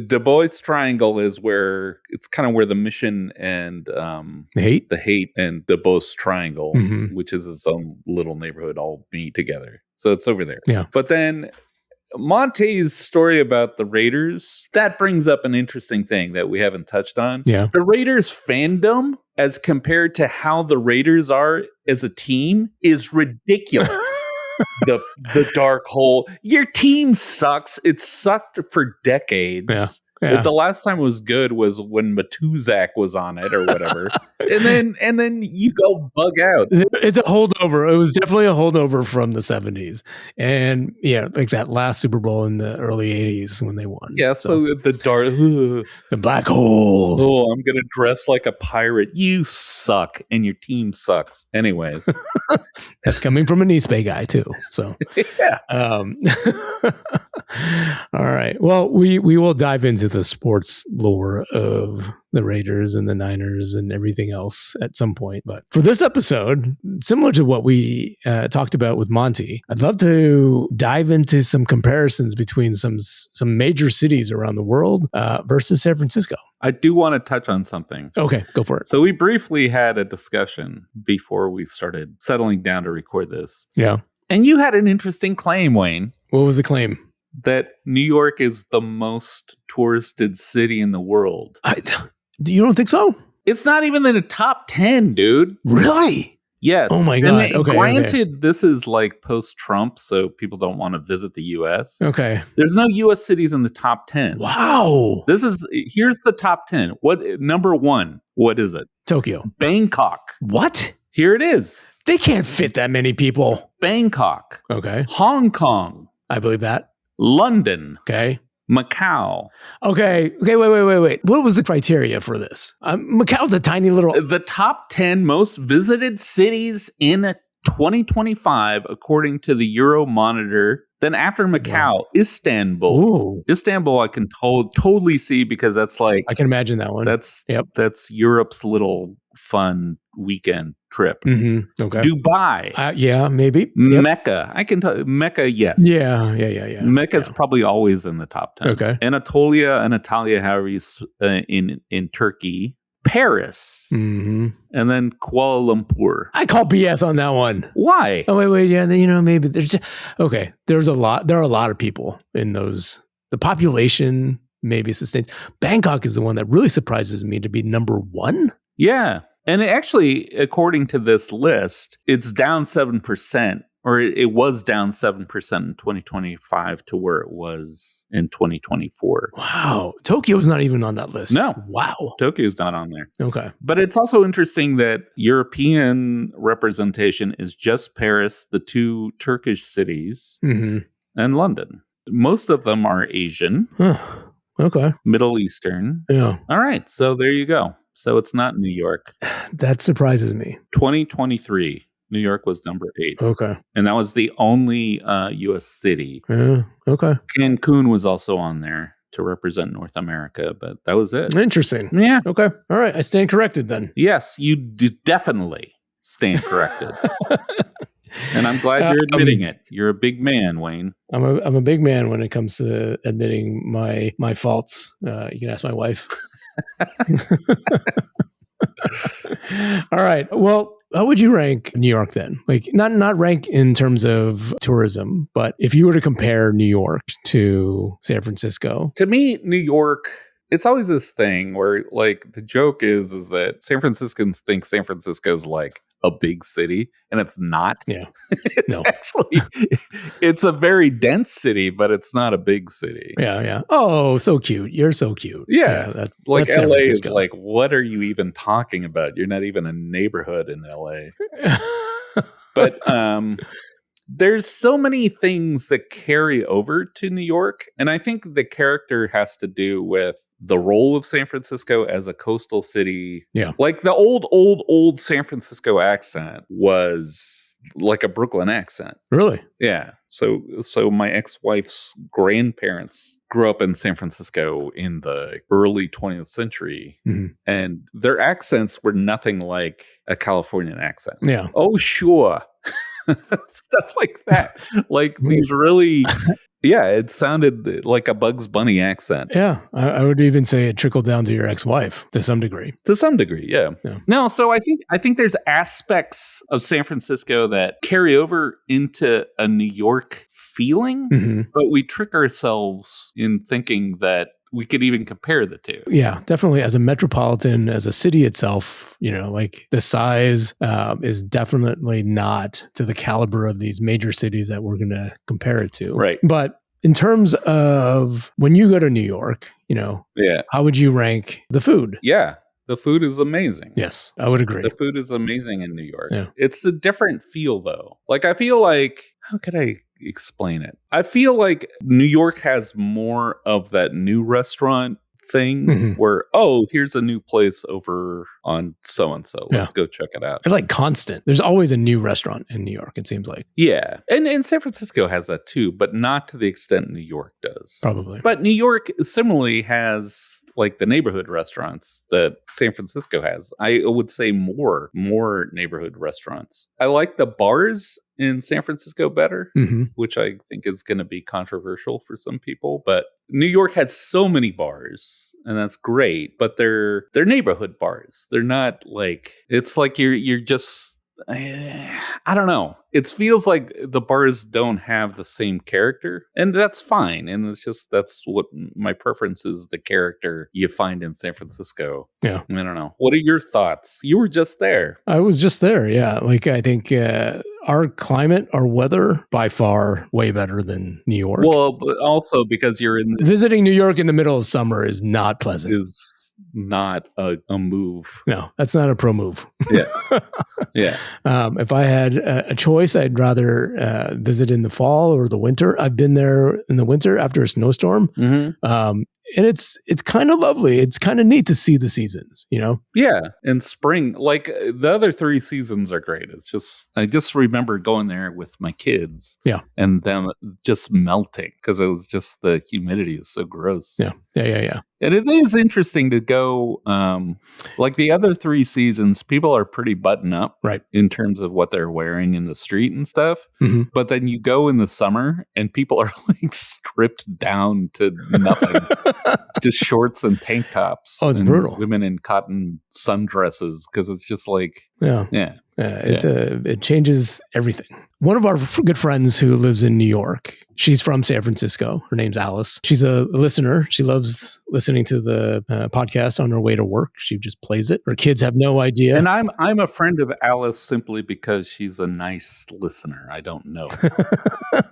Du Bois Triangle is where it's kind of where the Mission and the Haight and Du Bois Triangle, which is its own little neighborhood, all meet together. So it's over there.
Yeah.
But then Monte's story about the Raiders, that brings up an interesting thing that we haven't touched on.
Yeah.
The Raiders fandom, as compared to how the Raiders are as a team, is ridiculous. The dark hole. Your team sucks. It sucked for decades.
Yeah.
The last time it was good was when Matuzak was on it or whatever. and then you go bug out.
It's a holdover. It was definitely a holdover from the 70s. And yeah, like that last Super Bowl in the early 80s when they won.
Yeah, so the dark
the black hole.
Oh, I'm gonna dress like a pirate. You suck and your team sucks. Anyways.
That's coming from an East Bay guy too. So
yeah.
All right. Well, we will dive into the sports lore of the Raiders and the Niners and everything else at some point. But for this episode, similar to what we talked about with Monte, I'd love to dive into some comparisons between some major cities around the world versus San Francisco.
I do want to touch on something.
Okay, go for it.
So we briefly had a discussion before we started settling down to record this.
Yeah.
And you had an interesting claim, Wayne.
What was the claim?
That New York is the most touristed city in the world.
You don't think so?
It's not even in the top 10, dude.
Really?
Yes.
Oh my God.
And
Okay.
granted, this is like post-Trump, so people don't want to visit the U.S.
Okay.
There's no U.S. cities in the top 10.
Wow.
Here's the top 10. Number 1? What is it?
Tokyo.
Bangkok.
What?
Here it is.
They can't fit that many people.
Bangkok.
Okay.
Hong Kong.
I believe that.
London.
Okay.
Macau.
Okay. Wait. What was the criteria for this? Macau's a tiny little...
The top 10 most visited cities in 2025, according to the Euromonitor. Then after Macau, Istanbul.
Ooh.
Istanbul, I can totally see because that's like...
I can imagine that one.
That's Europe's little fun weekend trip.
Mm-hmm. Okay.
Dubai.
Yeah, maybe.
Mecca. I can tell Mecca, yes.
Yeah.
Mecca's probably always in the top 10.
Okay.
Anatolia, however you in Turkey. Paris.
Mm-hmm.
And then Kuala Lumpur.
I call BS on that one.
Why?
Oh, wait. Yeah, maybe there's just... Okay. There are a lot of people in those. The population maybe sustains. Bangkok is the one that really surprises me to be number 1.
Yeah. And actually, according to this list, it's down 7%, or it was down 7% in 2025 to where it was in 2024.
Wow. Tokyo's not even on that list.
No.
Wow.
Tokyo's not on there.
Okay.
But it's also interesting that European representation is just Paris, the 2 Turkish cities, and London. Most of them are Asian.
Huh. Okay.
Middle Eastern.
Yeah.
All right. So there you go. So it's not New York.
That surprises me.
2023, New York was number 8.
Okay.
And that was the only U.S. city.
Yeah. Okay.
Cancun was also on there to represent North America, but that was it.
Interesting.
Yeah.
Okay. All right. I stand corrected then.
Yes, you definitely stand corrected. And I'm glad you're admitting it. You're a big man, Wayne.
I'm a big man when it comes to admitting my faults. You can ask my wife. All right. Well, how would you rank New York then? Like not rank in terms of tourism, but if you were to compare New York to San Francisco.
To me, New York, it's always this thing where like the joke is that San Franciscans think San Francisco is like a big city, and it's not.
Yeah.
It's a very dense city, but it's not a big city.
Yeah. Oh, so cute. You're so cute.
Yeah.
That's
like
that's
LA is like, what are you even talking about? You're not even a neighborhood in LA. But there's so many things that carry over to New York. And I think the character has to do with the role of San Francisco as a coastal city.
Yeah.
Like the old San Francisco accent was like a Brooklyn accent.
Really?
Yeah. So my ex-wife's grandparents grew up in San Francisco in the early 20th century, and their accents were nothing like a Californian accent.
Yeah.
Oh, sure. Stuff like that. Like these really... Yeah, it sounded like a Bugs Bunny accent.
Yeah, I would even say it trickled down to your ex-wife to some degree.
To some degree, yeah. No, so I think there's aspects of San Francisco that carry over into a New York feeling, but we trick ourselves in thinking that we could even compare the two.
Yeah, definitely. As a metropolitan, as a city itself, like the size is definitely not to the caliber of these major cities that we're going to compare it to.
Right.
But in terms of when you go to New York, how would you rank the food?
Yeah. The food is amazing.
Yes, I would agree.
The food is amazing in New York.
Yeah.
It's a different feel, though. Like, I feel like, how could I explain it? I feel like New York has more of that new restaurant thing where, oh, here's a new place over on so-and-so. Let's go check it out.
It's like constant. There's always a new restaurant in New York, it seems like.
Yeah. And San Francisco has that too, but not to the extent New York does.
Probably.
But New York similarly has like the neighborhood restaurants that San Francisco has. I would say more neighborhood restaurants. I like the bars in San Francisco better, which I think is going to be controversial for some people. But New York has so many bars, and that's great. But they're neighborhood bars. They're not like, it's like you're just I don't know. It feels like the bars don't have the same character, and that's fine. And that's what my preference is, the character you find in San Francisco.
Yeah.
I don't know. What are your thoughts? You were just there.
I was just there. Yeah. Like, I think our climate, our weather, by far way better than New York.
Well, but also because you're
visiting New York in the middle of summer is not pleasant.
Is not a move.
No, that's not a pro move.
Yeah. Yeah.
If I had a choice, I'd rather visit in the fall or the winter. I've been there in the winter after a snowstorm. And it's kind of lovely. It's kind of neat to see the seasons, you know?
Yeah. And spring, like the other 3 seasons are great. It's just, I just remember going there with my kids.
Yeah.
And them just melting because it was just the humidity is so gross.
Yeah.
And it is interesting to go, like the other 3 seasons, people are pretty button up,
right,
in terms of what they're wearing in the street and stuff. But then you go in the summer and people are like stripped down to nothing, just shorts and tank tops.
Oh, it's brutal.
Women in cotton sundresses because it's just like,
it changes everything. One of our good friends who lives in New York, she's from San Francisco. Her name's Alice. She's a listener. She loves listening to the podcast on her way to work. She just plays it. Her kids have no idea.
And I'm a friend of Alice simply because she's a nice listener. I don't know.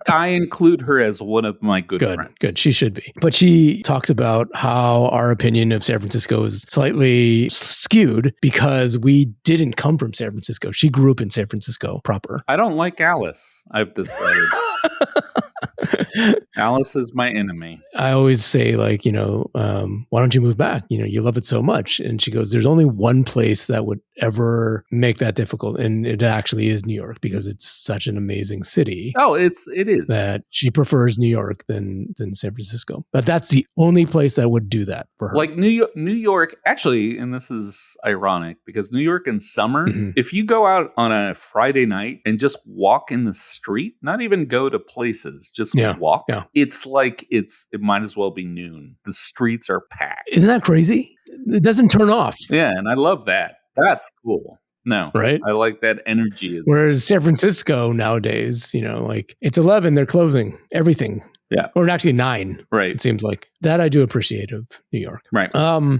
I include her as one of my good friends.
Good. She should be. But she talks about how our opinion of San Francisco is slightly skewed because we didn't come from San Francisco. She grew up in San Francisco proper.
I don't like Alice. I've decided. Alice is my enemy.
I always say, like, why don't you move back? You love it so much. And she goes, there's only one place that would ever make that difficult. And it actually is New York because it's such an amazing city.
Oh, it is.
That she prefers New York than San Francisco. But that's the only place that would do that for her.
Like New York, actually, and this is ironic because New York in summer, if you go out on a Friday night and just walk in the street, not even go to places, just walk. Yeah. It's like it might as well be noon. The streets are packed.
Isn't that crazy? It doesn't turn off.
Yeah, and I love that. That's cool. No,
right?
I like that energy.
Whereas San Francisco nowadays, like it's 11, they're closing everything.
Yeah.
Or actually 9.
Right.
It seems like. That I do appreciate of New York.
Right.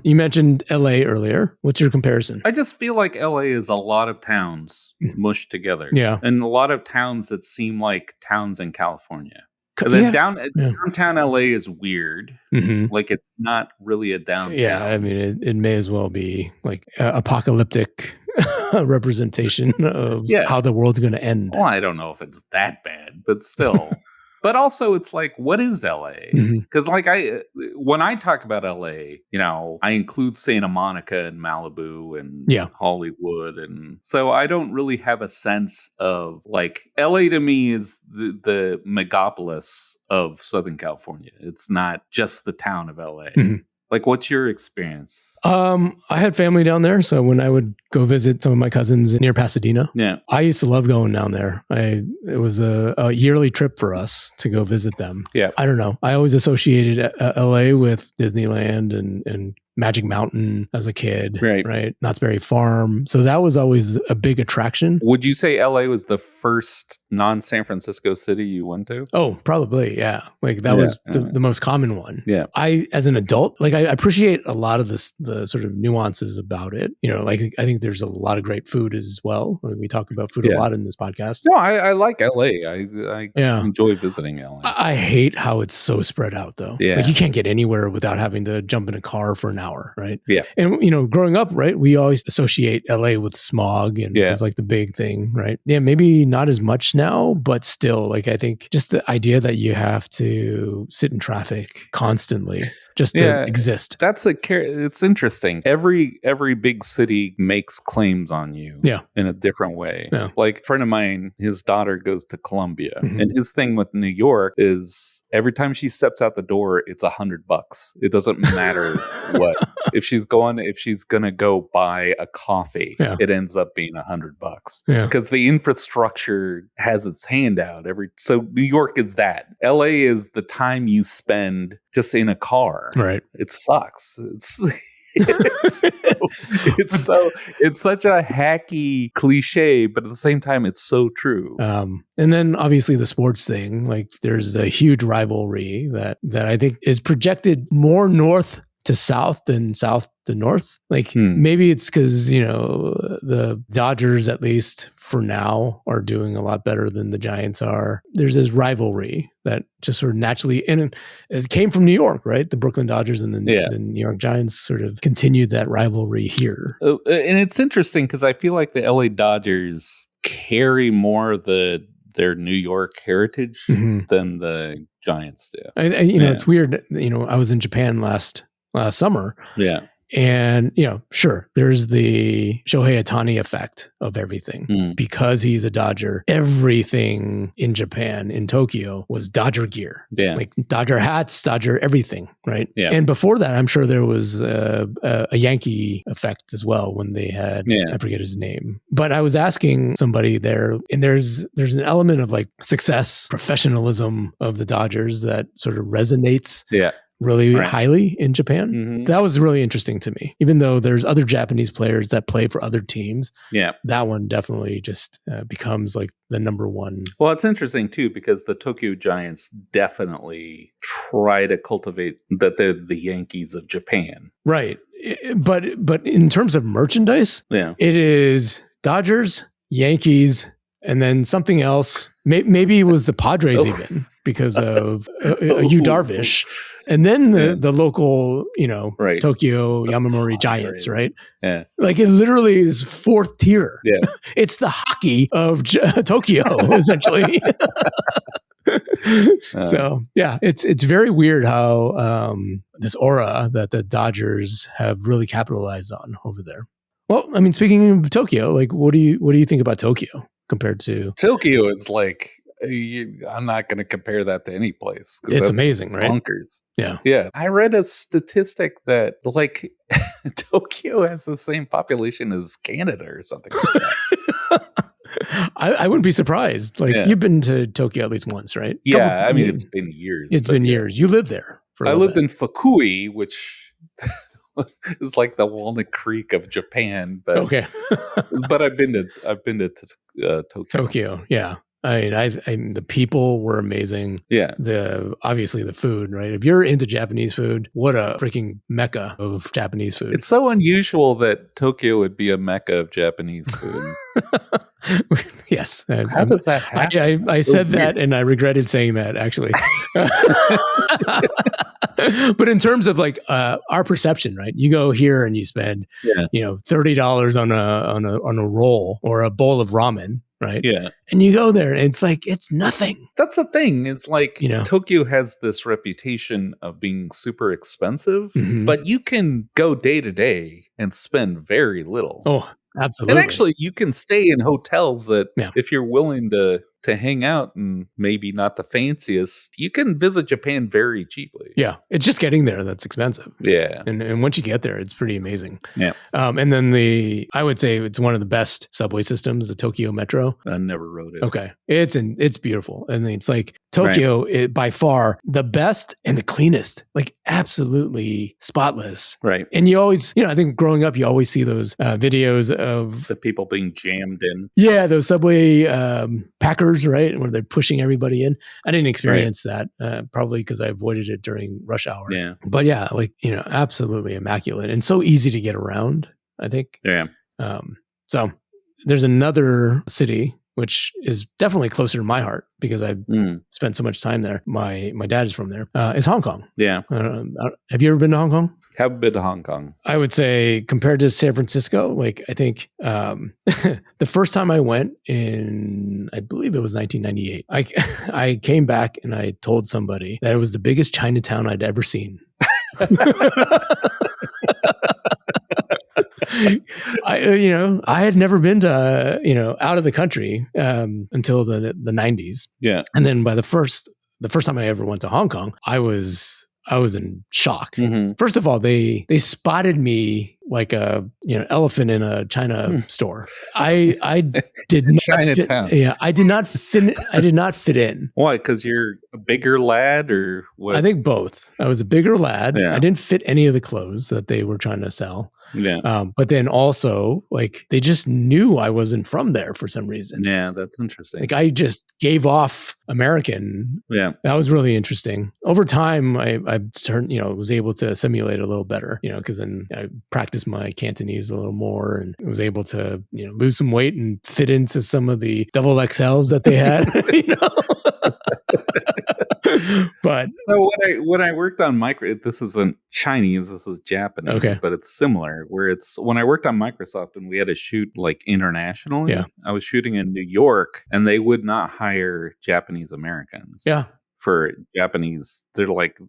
You mentioned LA earlier. What's your comparison?
I just feel like LA is a lot of towns mushed together.
Yeah.
And a lot of towns that seem like towns in California. Downtown LA is weird. Like it's not really a downtown.
Yeah. I mean, it may as well be like apocalyptic representation of how the world's going to end.
Well, I don't know if it's that bad, but still. But also, it's like, what is LA? Because when I talk about LA, I include Santa Monica and Malibu and Hollywood. And so I don't really have a sense of like, LA to me is the megapolis of Southern California. It's not just the town of LA. Like, what's your experience?
I had family down there. So when I would go visit some of my cousins near Pasadena, I used to love going down there. It was a yearly trip for us to go visit them.
Yeah.
I don't know. I always associated LA with Disneyland and Magic Mountain as a kid, right? Knott's Berry Farm. So that was always a big attraction.
Would you say LA was the first non-San Francisco city you went to?
Oh, probably, yeah. Like that was the most common one.
Yeah.
I, as an adult, like I appreciate a lot of the sort of nuances about it. Like I think there's a lot of great food as well. Like we talk about food a lot in this podcast.
No, I like LA. I enjoy visiting LA.
I hate how it's so spread out though.
Yeah.
Like you can't get anywhere without having to jump in a car for an hour, right?
Yeah.
And growing up, right, we always associate LA with smog and it was like the big thing, right? Yeah, maybe not as much now, but still, like I think just the idea that you have to sit in traffic constantly just to exist.
It's interesting. Every big city makes claims on you in a different way. Yeah. Like a friend of mine, his daughter goes to Columbia and his thing with New York is every time she steps out the door, it's $100. It doesn't matter what. If she's gonna go buy a coffee, it ends up being $100 because the infrastructure has its hand out. So New York is that. LA is the time you spend just in a car.
Right.
It sucks. It's such a hacky cliche, but at the same time, it's so true.
And then obviously the sports thing, like there's a huge rivalry that I think is projected more north to south than south to north. Like maybe it's because, the Dodgers, at least for now, are doing a lot better than the Giants are. There's this rivalry that just sort of naturally, and it came from New York, right? The Brooklyn Dodgers and the New York Giants sort of continued that rivalry here.
And it's interesting because I feel like the LA Dodgers carry more their New York heritage than the Giants do.
It's weird. I was in Japan last summer.
Yeah.
And, sure, there's the Shohei Ohtani effect of everything. Because he's a Dodger, everything in Japan, in Tokyo, was Dodger gear.
Yeah.
Like Dodger hats, Dodger everything, right?
Yeah.
And before that, I'm sure there was a Yankee effect as well when they had, I forget his name. But I was asking somebody there, and there's an element of like success, professionalism of the Dodgers that sort of resonates.
Yeah.
Really highly in Japan. That was really interesting to me. Even though there's other Japanese players that play for other teams, that one definitely just becomes like the number one.
Well, it's interesting too because the Tokyo Giants definitely try to cultivate that they're the Yankees of Japan.
Right. But in terms of merchandise, it is Dodgers, Yankees, and then something else. Maybe it was the Padres even because of Yu Darvish. And then the local, Tokyo Yamamori Giants, right?
Yeah.
Like it literally is fourth tier.
Yeah.
It's the hockey of Tokyo, essentially. So, it's very weird how this aura that the Dodgers have really capitalized on over there. Well, I mean, speaking of Tokyo, like what do you think about Tokyo compared to
Tokyo? Is like I'm not going to compare that to any place.
It's amazing, right?
Bonkers.
Yeah.
Yeah. I read a statistic that like Tokyo has the same population as Canada or something like that.
I wouldn't be surprised. Like you've been to Tokyo at least once, right?
Yeah. I mean, it's been years.
It's been years. You lived there.
I lived in Fukui, which is like the Walnut Creek of Japan. But but I've been to Tokyo.
Tokyo. Yeah. I mean, the people were amazing.
Yeah.
Obviously the food, right? If you're into Japanese food, what a freaking mecca of Japanese food.
It's so unusual that Tokyo would be a mecca of Japanese food.
Yes.
How does that happen?
I said that and I regretted saying that actually. But in terms of like our perception, right? You go here and you spend, $30 on a roll or a bowl of ramen. Right.
Yeah.
And you go there and it's like, it's nothing.
That's the thing. It's like, Tokyo has this reputation of being super expensive, but you can go day to day and spend very little.
Oh, absolutely.
And actually you can stay in hotels that if you're willing to hang out and maybe not the fanciest, you can visit Japan very cheaply.
Yeah. It's just getting there that's expensive.
Yeah.
And once you get there, it's pretty amazing.
Yeah.
And then I would say it's one of the best subway systems, the Tokyo Metro.
I never rode it.
Okay. It's beautiful. And it's like Tokyo is by far the best and the cleanest, like absolutely spotless.
Right.
And you always, I think growing up, you always see those videos of
the people being jammed in.
Yeah. Those subway packers, right? Where they're pushing everybody in. I didn't experience that probably because I avoided it during rush hour.
Yeah.
But yeah, like, absolutely immaculate and so easy to get around, I think.
Yeah.
So there's another city which is definitely closer to my heart because I've spent so much time there. My dad is from there. Is Hong Kong.
Yeah.
Have you ever been to Hong Kong?
Have been to Hong Kong.
I would say compared to San Francisco, like I think the first time I went in, I believe it was 1998, I came back and I told somebody that it was the biggest Chinatown I'd ever seen. I had never been to, out of the country until the 90s.
Yeah.
And then by the first time I ever went to Hong Kong, I was in shock.
Mm-hmm.
First of all, they spotted me like a elephant in a China store. I did not
Chinatown.
I did not fit in.
Why? Because you're a bigger lad, or what?
I think both. I was a bigger lad.
Yeah.
I didn't fit any of the clothes that they were trying to sell.
Yeah.
But then also, like, they just knew I wasn't from there for some reason.
Yeah, that's interesting.
Like, I just gave off American.
Yeah.
That was really interesting. Over time, I turned, was able to simulate a little better, because then I practiced my Cantonese a little more and was able to, lose some weight and fit into some of the double XLs that they had, But
so when I worked on this isn't Chinese, this is Japanese,
okay.
But it's similar. Where it's when I worked on Microsoft and we had to shoot like internationally. Yeah. I was shooting in New York, and they would not hire Japanese Americans.
Yeah,
for Japanese, they're like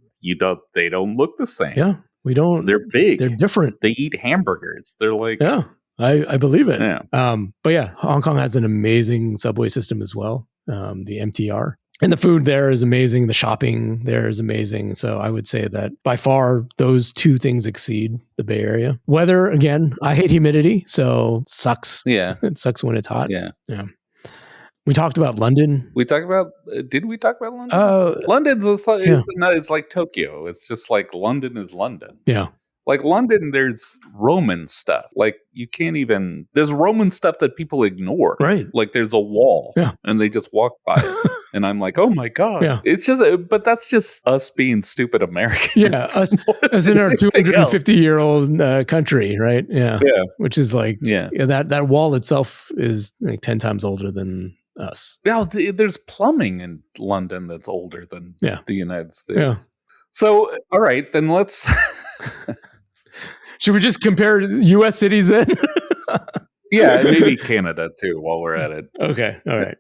they don't look the same.
Yeah, we don't.
They're big.
They're different.
They eat hamburgers. They're like
yeah. I believe it.
Yeah.
But yeah, Hong Kong has an amazing subway system as well. The MTR. And the food there is amazing. The shopping there is amazing. So I would say that by far, those two things exceed the Bay Area. Weather, again, I hate humidity. So it sucks.
Yeah.
It sucks when it's hot.
Yeah.
Yeah. We talked about London.
Did we talk about London? London's it's like Tokyo. It's just like London is London.
Yeah.
Like London, there's Roman stuff. Like there's Roman stuff that people ignore.
Right.
Like there's a wall.
Yeah.
And they just walk by it. And I'm like, oh my God.
Yeah.
It's just, but that's just us being stupid Americans.
Yeah. Us in our 250-year-old country, right? Yeah.
Yeah.
Which is like,
yeah,
that wall itself is like 10 times older than us.
Yeah. There's plumbing in London that's older than the United States.
Yeah.
So, all right, then let's.
Should we just compare U.S. cities then?
Yeah, maybe Canada too while we're at it.
Okay. All right.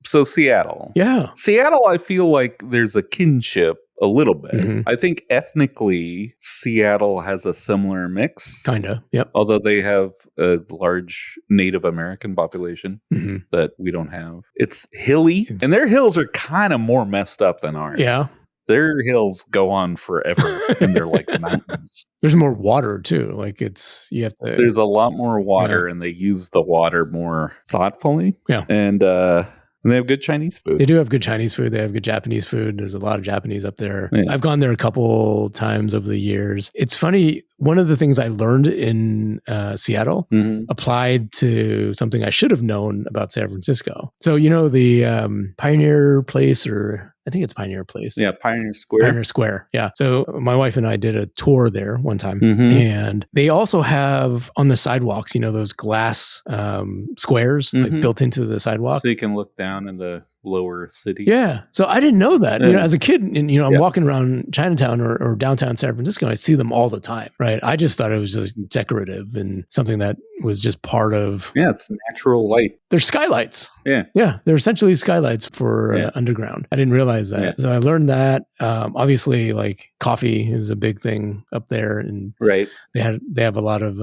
So Seattle.
Yeah.
Seattle, I feel like there's a kinship a little bit.
Mm-hmm.
I think ethnically, Seattle has a similar mix.
Kind of. Yep.
Although they have a large Native American population that we don't have. It's hilly, and their hills are kind of more messed up than ours.
Yeah.
Their hills go on forever, and they're like mountains.
There's more water too. Like there's
a lot more water, and they use the water more thoughtfully.
Yeah.
And they have good Chinese food.
They do have good Chinese food. They have good Japanese food. There's a lot of Japanese up there.
Yeah.
I've gone there a couple times over the years. It's funny. One of the things I learned in Seattle applied to something I should have known about San Francisco. So, the Pioneer Place, or I think it's Pioneer Place.
Yeah, Pioneer Square.
Pioneer Square. Yeah. So my wife and I did a tour there one time. And they also have on the sidewalks, those glass squares like built into the sidewalk.
So you can look down in the lower city.
Yeah. So I didn't know that. As a kid, and I'm walking around Chinatown or downtown San Francisco, and I see them all the time. Right. I just thought it was just decorative and something that was just part of.
Yeah, it's natural light.
They're skylights.
Yeah.
Yeah. They're essentially skylights for underground. I didn't realize that. Yeah. So I learned that. Obviously, like coffee is a big thing up there, and they have a lot of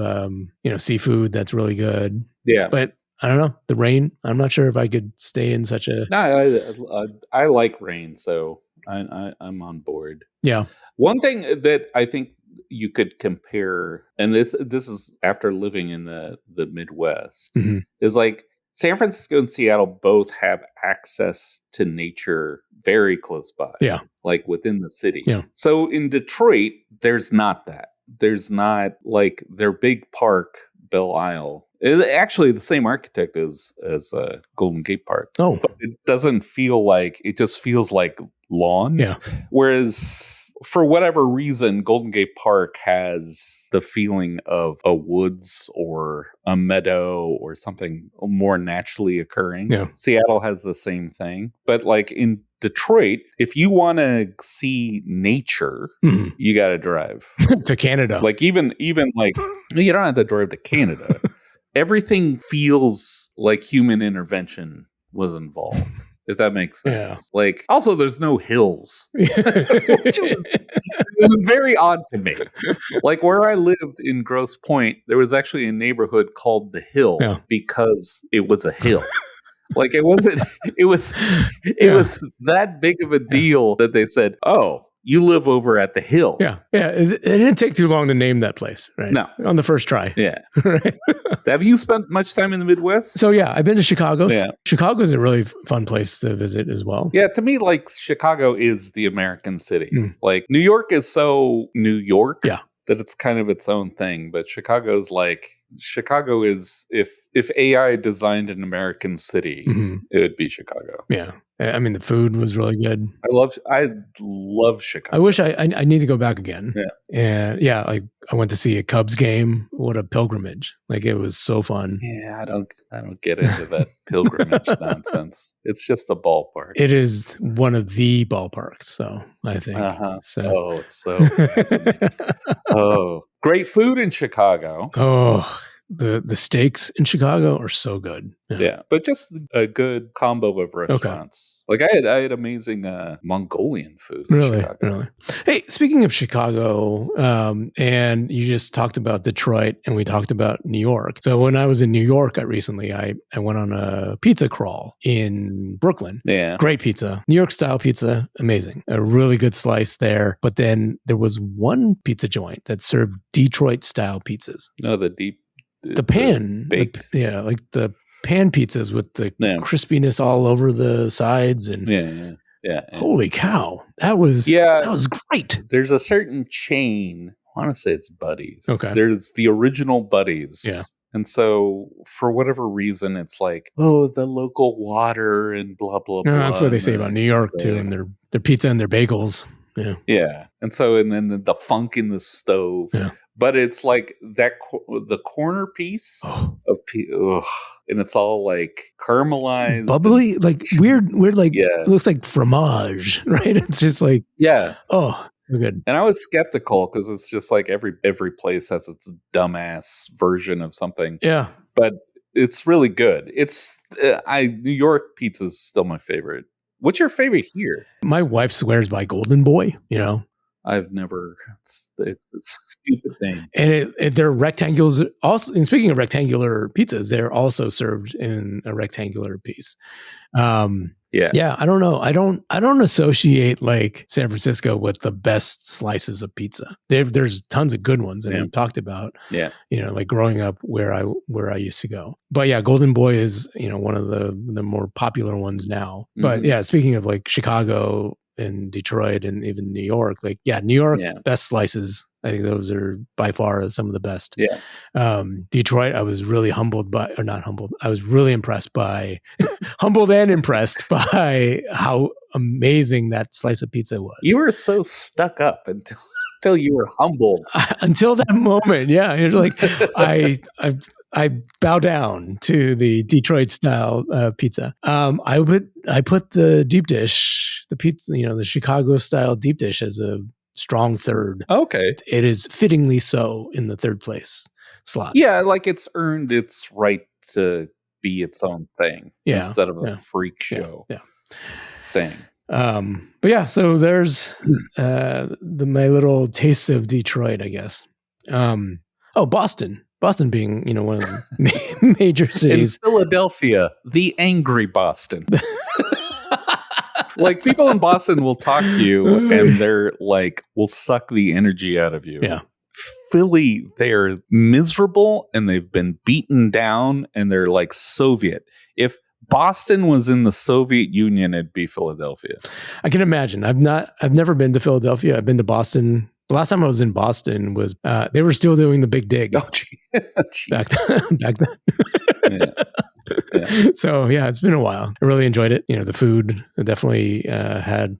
seafood that's really good.
Yeah.
But I don't know, the rain. I'm not sure if I could stay in such a.
No, I like rain, so I'm on board.
Yeah.
One thing that I think you could compare, and this is after living in the Midwest, is like San Francisco and Seattle both have access to nature very close by.
Yeah.
Like within the city.
Yeah.
So in Detroit, there's not that. There's not like their big park, Belle Isle. It's actually the same architect as Golden Gate Park.
Oh.
But it doesn't feel like, it just feels like lawn.
Yeah.
Whereas for whatever reason, Golden Gate Park has the feeling of a woods or a meadow or something more naturally occurring.
Yeah.
Seattle has the same thing. But like in Detroit, if you want to see nature, you got to drive
to Canada.
Like even like, you don't have to drive to Canada. Everything feels like human intervention was involved, if that makes sense.
Yeah.
Like, also, there's no hills, which was very odd to me. Like, where I lived in Grosse Pointe, there was actually a neighborhood called The Hill because it was a hill. Like, it was that big of a deal that they said, oh, you live over at the hill.
Yeah. It didn't take too long to name that place, right?
No.
On the first try.
Yeah.
Right.
Have you spent much time in the Midwest?
So yeah, I've been to Chicago.
Yeah.
Chicago's a really fun place to visit as well.
Yeah, to me, like Chicago is the American city. Like New York is so New York that it's kind of its own thing. But Chicago is if AI designed an American city, it would be Chicago.
Yeah. I mean, the food was really good.
I love Chicago.
I wish I need to go back again.
Yeah.
And yeah, like I went to see a Cubs game. What a pilgrimage. Like it was so fun.
Yeah, I don't get into that pilgrimage nonsense. It's just a ballpark.
It is one of the ballparks, though, I think.
So. Oh, it's so fascinating. Oh, great food in Chicago.
Oh, the steaks in Chicago are so good.
Yeah, but just a good combo of restaurants. Okay. Like I had amazing Mongolian food in Chicago.
Really. Hey, speaking of Chicago, and you just talked about Detroit and we talked about New York. So when I was in New York recently, I went on a pizza crawl in Brooklyn.
Yeah.
Great pizza. New York style pizza. Amazing. A really good slice there. But then there was one pizza joint that served Detroit style pizzas.
No, the
pan
baked.
Like the pan pizzas with the crispiness all over the sides and
yeah.
Holy cow. That was great.
There's a certain chain. I want to say it's Buddy's.
Okay.
There's the original Buddy's.
Yeah.
And so for whatever reason, it's like, oh, the local water and blah, blah, blah.
That's what they say about New York too. And their pizza and their bagels. Yeah.
Yeah. And so, and then the funk in the stove. Yeah. But it's like that, the corner piece of and it's all like caramelized.
Bubbly, like weird, like, it looks like fromage, right? It's just like, oh, so good.
And I was skeptical because it's just like every place has its dumbass version of something.
Yeah.
But it's really good. It's, New York pizza is still my favorite. What's your favorite here?
My wife swears by Golden Boy,
I've never. It's a stupid thing.
And they're rectangles. Also, and speaking of rectangular pizzas, they're also served in a rectangular piece. Yeah. I don't know. I don't associate like San Francisco with the best slices of pizza. There's tons of good ones that we've talked about.
Yeah.
Like growing up where I used to go. But yeah, Golden Boy is one of the more popular ones now. But yeah, speaking of like Chicago and Detroit and even New York, New York, best slices. I think those are by far some of the best.
Yeah.
Detroit, I was really I was really impressed by, humbled and impressed by how amazing that slice of pizza was.
You were so stuck up until you were humbled.
Until that moment, yeah. You're like, I bow down to the Detroit style pizza. I put the deep dish, the pizza, the Chicago style deep dish as a strong third.
Okay.
It is fittingly so in the third place slot.
Yeah, like it's earned its right to be its own thing instead of a freak show thing.
But yeah, so there's my little taste of Detroit, I guess. Boston. Boston being, one of the major cities.
In Philadelphia, the angry Boston. Like people in Boston will talk to you and they're like, will suck the energy out of you.
Yeah.
Philly, they're miserable and they've been beaten down and they're like Soviet. If Boston was in the Soviet Union, it'd be Philadelphia.
I can imagine. I've never been to Philadelphia. I've been to Boston. The last time I was in Boston was they were still doing the Big Dig.
Oh,
back then. Yeah. So yeah, it's been a while. I really enjoyed it. The food definitely had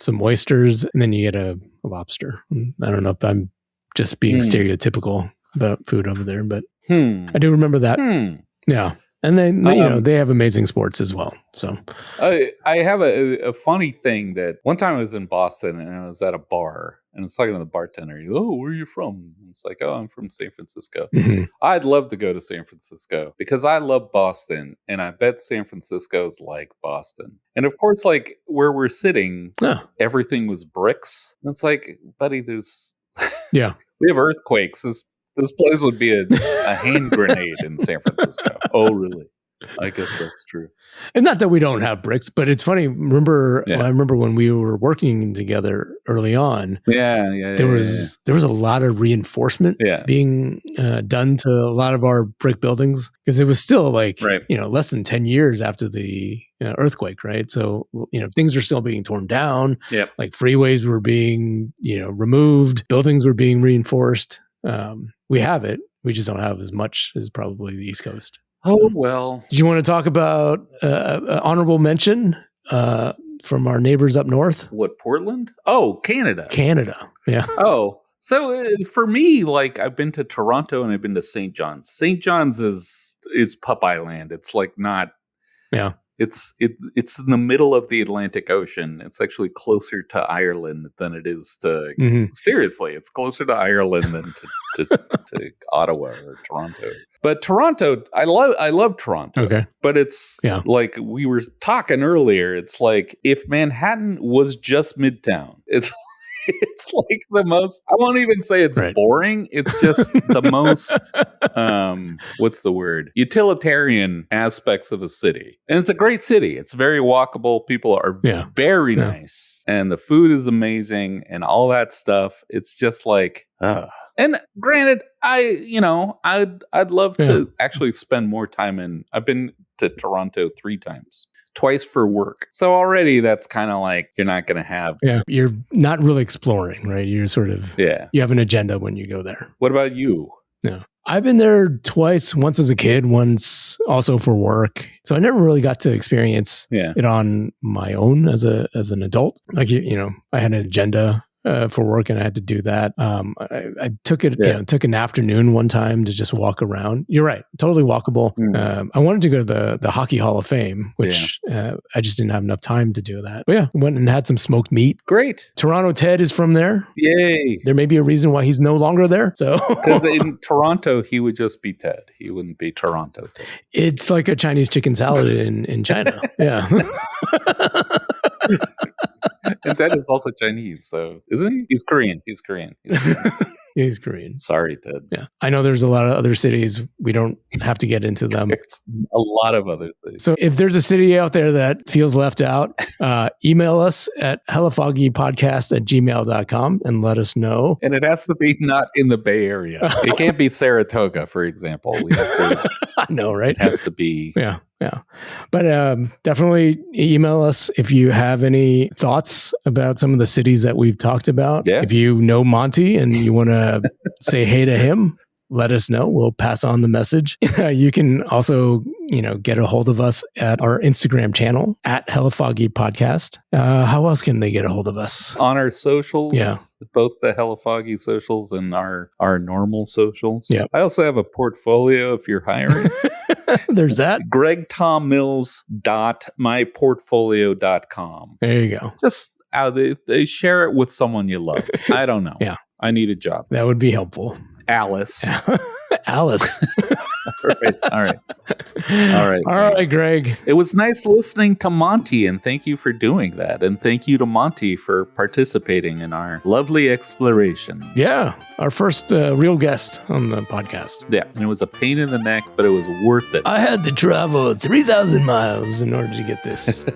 some oysters, and then you get a lobster. I don't know if I'm just being stereotypical about food over there, but I do remember that. Yeah. And then, they have amazing sports as well. So
I have a funny thing that one time I was in Boston and I was at a bar and I was talking to the bartender. Oh, where are you from? And it's like, oh, I'm from San Francisco. Mm-hmm. I'd love to go to San Francisco because I love Boston. And I bet San Francisco's like Boston. And of course, like where we're sitting, everything was bricks. And it's like, buddy, there's... we have earthquakes. This place would be a hand grenade in San Francisco. Oh, really? I guess that's true.
And not that we don't have bricks, but it's funny. I remember when we were working together early on. There was a lot of reinforcement being done to a lot of our brick buildings because it was still like less than 10 years after the earthquake, right? So things are still being torn down. Like freeways were being removed, buildings were being reinforced. We have it. We just don't have as much as probably the East Coast.
Oh, well.
Did you want to talk about honorable mention from our neighbors up north?
What, Portland? Oh, Canada.
Yeah.
Oh, so for me, like I've been to Toronto and I've been to St. John's. St. John's is Popeye land. It's like not.
Yeah.
It's in the middle of the Atlantic Ocean. It's actually closer to Ireland than it is to. Seriously, it's closer to Ireland than to Ottawa or Toronto. But Toronto, I love Toronto.
Okay,
but it's like we were talking earlier. It's like if Manhattan was just Midtown. It's like the most, I won't even say it's boring. It's just the most, what's the word? Utilitarian aspects of a city. And it's a great city. It's very walkable. People are very nice. And the food is amazing and all that stuff. It's just like, and granted, I'd love to actually spend more time I've been to Toronto 3 times. Twice for work. So already that's kind of like you're not going to have.
Yeah. You're not really exploring, right? You're sort of, you have an agenda when you go there.
What about you?
Yeah. I've been there twice, once as a kid, once also for work. So I never really got to experience it on my own as an adult. Like, I had an agenda for work and I had to do that. I took it, took an afternoon one time to just walk around. You're right. Totally walkable. I wanted to go to the Hockey Hall of Fame, which I just didn't have enough time to do that. But went and had some smoked meat.
Great.
Toronto Ted is from there.
Yay.
There may be a reason why he's no longer there. So
because in Toronto, he would just be Ted. He wouldn't be Toronto Ted.
It's like a Chinese chicken salad in China. Yeah.
And Ted is also Chinese, so isn't he? He's Korean. He's Korean.
He's Korean.
Sorry, Ted.
Yeah. I know there's a lot of other cities. We don't have to get into them.
There's a lot of other things.
So if there's a city out there that feels left out, email us at hellafoggypodcast@gmail.com and let us know.
And it has to be not in the Bay Area. It can't be Saratoga, for example. We have to,
I know, right?
It has to be.
Yeah. But definitely email us if you have any thoughts about some of the cities that we've talked about.
Yeah.
If you know Monte and you want to say hey to him, let us know. We'll pass on the message. You can also, get a hold of us at our Instagram channel at Hellafoggy Podcast. How else can they get a hold of us?
On our socials.
Yeah.
Both the Hellafoggy socials and our normal socials.
Yeah.
I also have a portfolio if you're hiring.
There's that.
GregTomMills.myportfolio.com.
There you go.
Just they share it with someone you love. I don't know.
Yeah.
I need a job.
That would be helpful.
Alice.
Alice.
All right,
Greg.
It was nice listening to Monte, and thank you for doing that. And thank you to Monte for participating in our lovely exploration.
Yeah, our first real guest on the podcast.
Yeah, and it was a pain in the neck, but it was worth it.
I had to travel 3,000 miles in order to get this.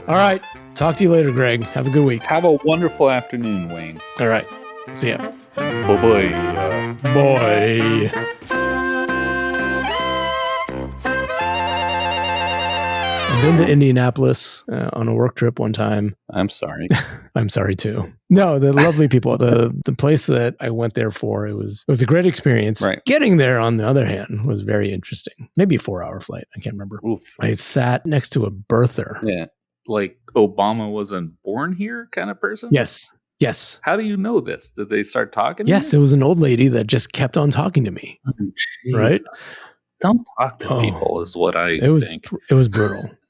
All right, talk to you later, Greg. Have a good week.
Have a wonderful afternoon, Wayne.
All right, see ya.
Bye-bye.
Bye. I've been to Indianapolis on a work trip one time.
I'm sorry.
I'm sorry too. No, the lovely people. The place that I went there for, it was a great experience.
Right.
Getting there, on the other hand, was very interesting. Maybe a 4-hour flight. I can't remember.
Oof.
I sat next to a birther.
Yeah. Like Obama wasn't born here kind of person?
Yes.
How do you know this? Did they start talking to
Yes,
you?
it was an old lady that just kept on talking to me.
Oh,
right?
Don't talk to people is what I think.
It was brutal.